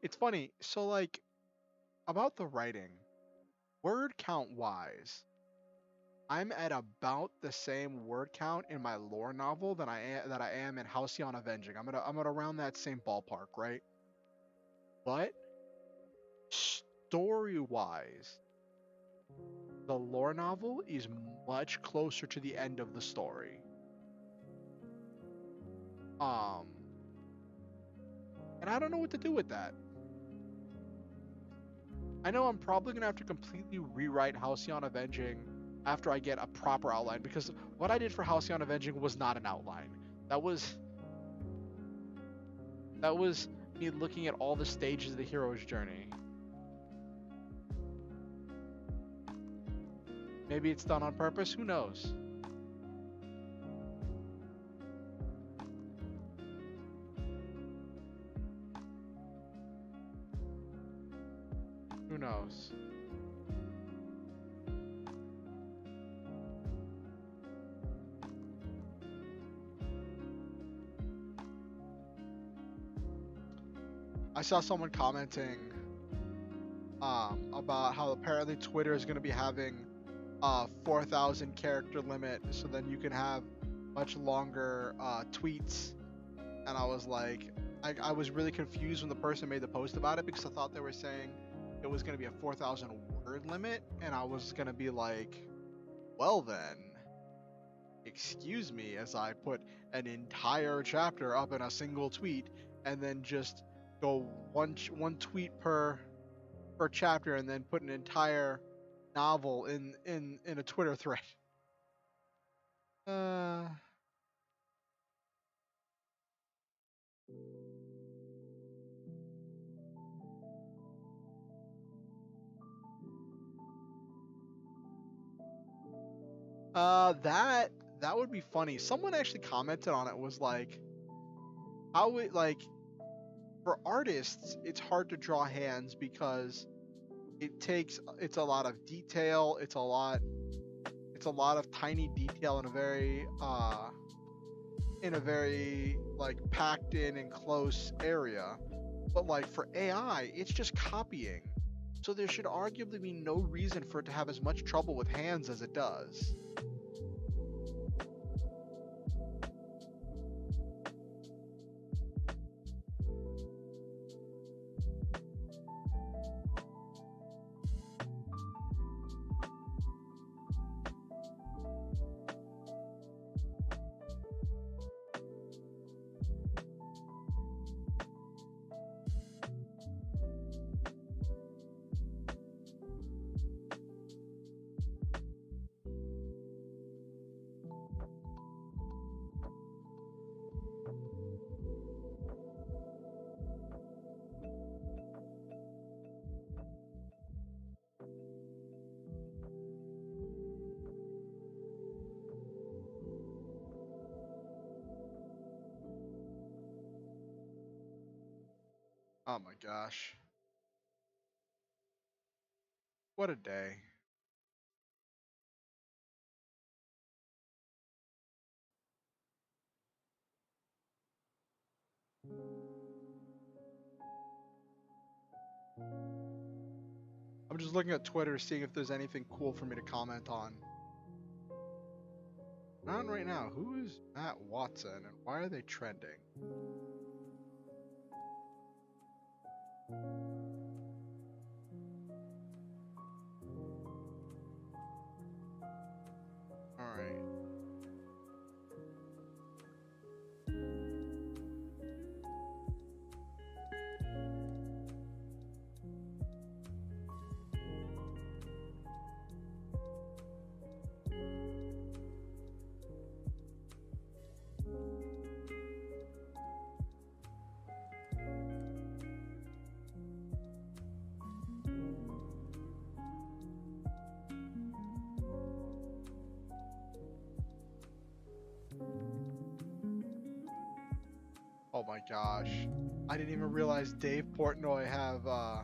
It's funny. So like about the writing, word count wise, I'm at about the same word count in my lore novel that I am in Halcyon Avenging. I'm at around that same ballpark, right? But story wise, the lore novel is much closer to the end of the story. Um, and I don't know what to do with that. I know I'm probably gonna have to completely rewrite Halcyon Avenging after I get a proper outline because what I did for Halcyon Avenging was not an outline. That was that was me looking at all the stages of the hero's journey. Maybe it's done on purpose. Who knows? Who knows? I saw someone commenting about how apparently Twitter is going to be having a 4,000 character limit, so then you can have much longer tweets. And I was like, I was really confused when the person made the post about it because I thought they were saying it was going to be a 4,000 word limit, and I was going to be like, well then, excuse me, as I put an entire chapter up in a single tweet, and then just go one tweet per chapter, and then put an entire novel in a Twitter thread. Uh, that that would be funny. Someone actually commented on it. Was like, how it like for artists, it's hard to draw hands because it's a lot of detail. It's a lot of tiny detail in a very like packed in and close area. But like for AI, it's just copying. So there should arguably be no reason for it to have as much trouble with hands as it does. Oh my gosh. What a day. I'm just looking at Twitter seeing if there's anything cool for me to comment on. on right now. Who is Matt Watson and why are they trending? All right. Oh my gosh. I didn't even realize Dave Portnoy have uh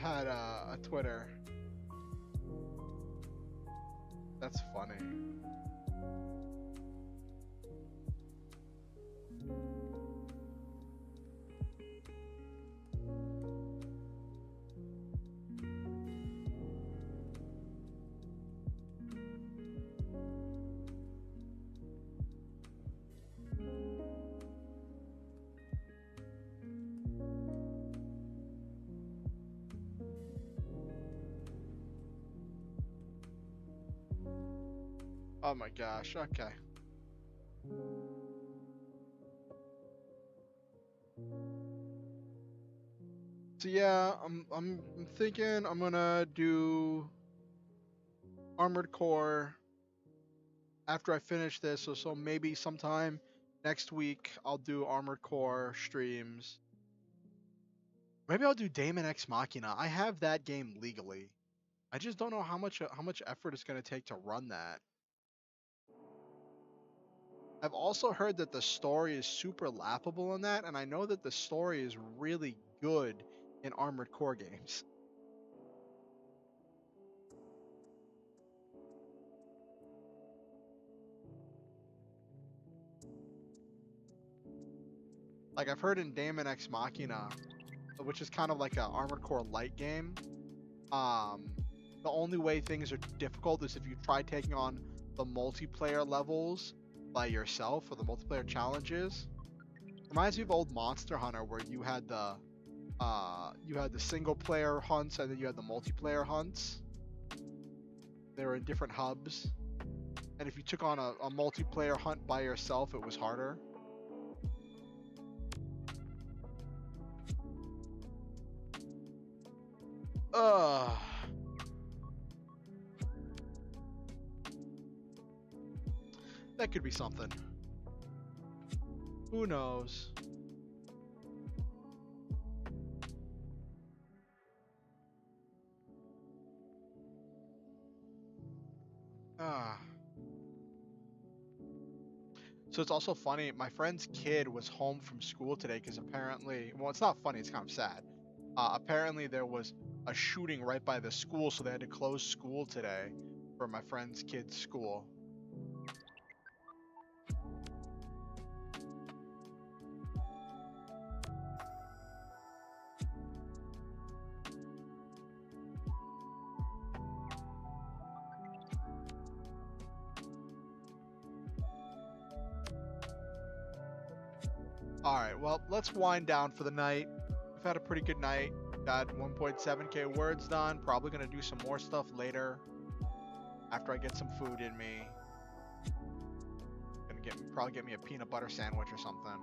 had a Twitter. That's funny. Oh my gosh. Okay. So yeah, I'm thinking I'm gonna do Armored Core after I finish this. So maybe sometime next week I'll do Armored Core streams. Maybe I'll do Daemon X Machina. I have that game legally. I just don't know how much effort it's gonna take to run that. I've also heard that the story is super laughable in that, and I know that the story is really good in Armored Core games. Like I've heard in Daemon X Machina, which is kind of like a Armored Core light game. Um, the only way things are difficult is if you try taking on the multiplayer levels by yourself or the multiplayer challenges. Reminds me of old Monster Hunter where you had the single player hunts and then you had the multiplayer hunts. They were in different hubs. And if you took on a multiplayer hunt by yourself, it was harder. Ugh. That could be something. Who knows? Ah. So it's also funny. My friend's kid was home from school today because apparently, well, it's not funny. It's kind of sad. Apparently, there was a shooting right by the school, so they had to close school today for my friend's kid's school. All right, well, let's wind down for the night. We've had a pretty good night. Got 1.7k words done. Probably gonna do some more stuff later after I get some food in me. Gonna probably get me a peanut butter sandwich or something.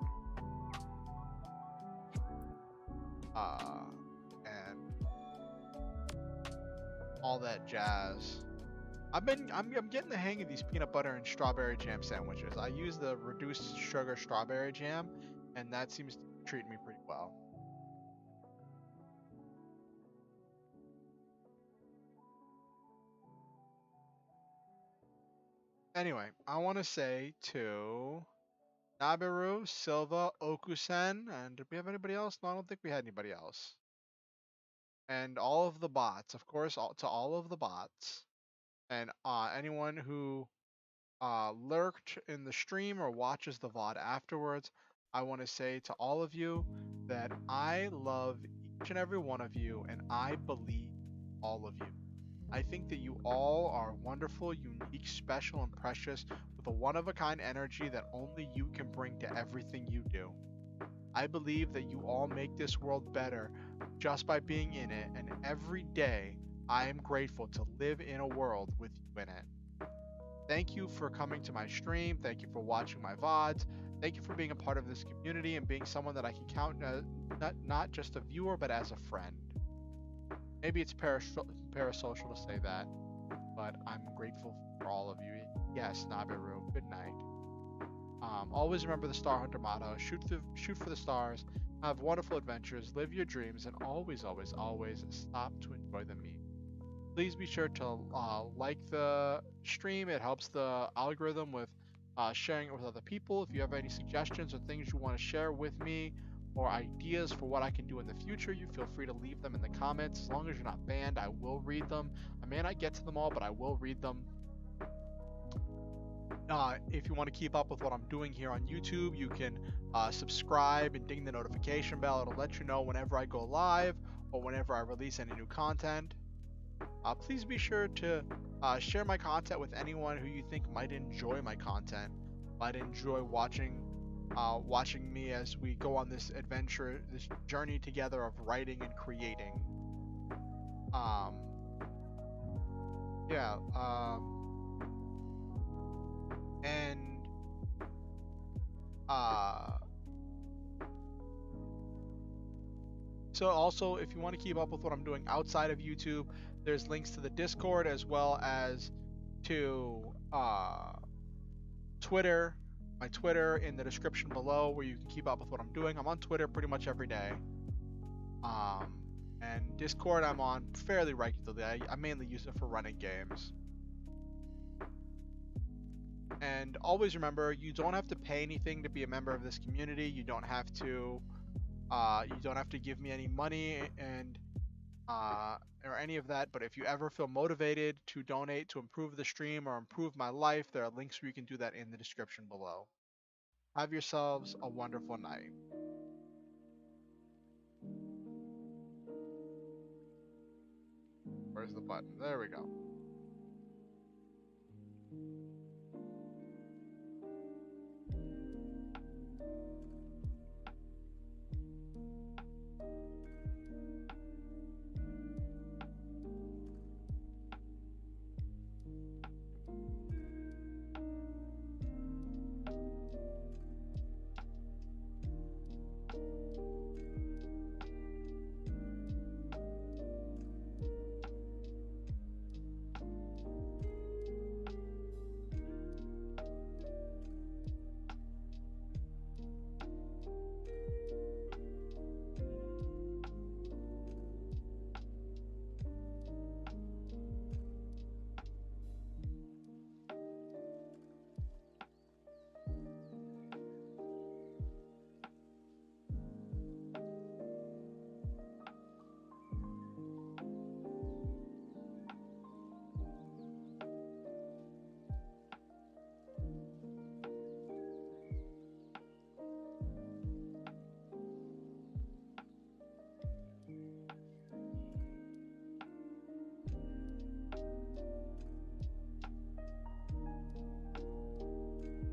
And all that jazz. I'm getting the hang of these peanut butter and strawberry jam sandwiches. I use the reduced sugar strawberry jam, and that seems to treat me pretty well. Anyway, I want to say to Nabiru, Silva, Okusen, and did we have anybody else? No, I don't think we had anybody else. And all of the bots, of course, to all of the bots, and anyone who lurked in the stream or watches the VOD afterwards. I want to say to all of you that I love each and every one of you, and I believe all of you. I think that you all are wonderful, unique, special, and precious with a one of a kind energy that only you can bring to everything you do. I believe that you all make this world better just by being in it, and every day I am grateful to live in a world with you in it. Thank you for coming to my stream. Thank you for watching my VODs. Thank you for being a part of this community and being someone that I can count not just a viewer, but as a friend. Maybe it's parasocial to say that, but I'm grateful for all of you. Yes, Nabiru, good night. Always remember the Star Hunter motto: shoot for the stars, have wonderful adventures, live your dreams, and always, always, always stop to enjoy the meat. Please be sure to like the stream. It helps the algorithm with sharing it with other people. If you have any suggestions or things you want to share with me or ideas for what I can do in the future, you feel free to leave them in the comments. As long as you're not banned, I will read them. I may not get to them all, but I will read them. If you want to keep up with what I'm doing here on YouTube, you can subscribe and ding the notification bell. It'll let you know whenever I go live or whenever I release any new content. Please be sure to share my content with anyone who you think might enjoy my content, might enjoy watching me as we go on this adventure, this journey together of writing and creating. Yeah. And so also, if you want to keep up with what I'm doing outside of YouTube, there's links to the Discord as well as to Twitter, my Twitter in the description below, where you can keep up with what I'm doing. I'm on Twitter pretty much every day. And Discord I'm on fairly regularly. I mainly use it for running games. And always remember, you don't have to pay anything to be a member of this community. You don't have to give me any money and or any of that. But if you ever feel motivated to donate to improve the stream or improve my life, there are links where you can do that in the description below. Have yourselves a wonderful night. Where's the button? There we go.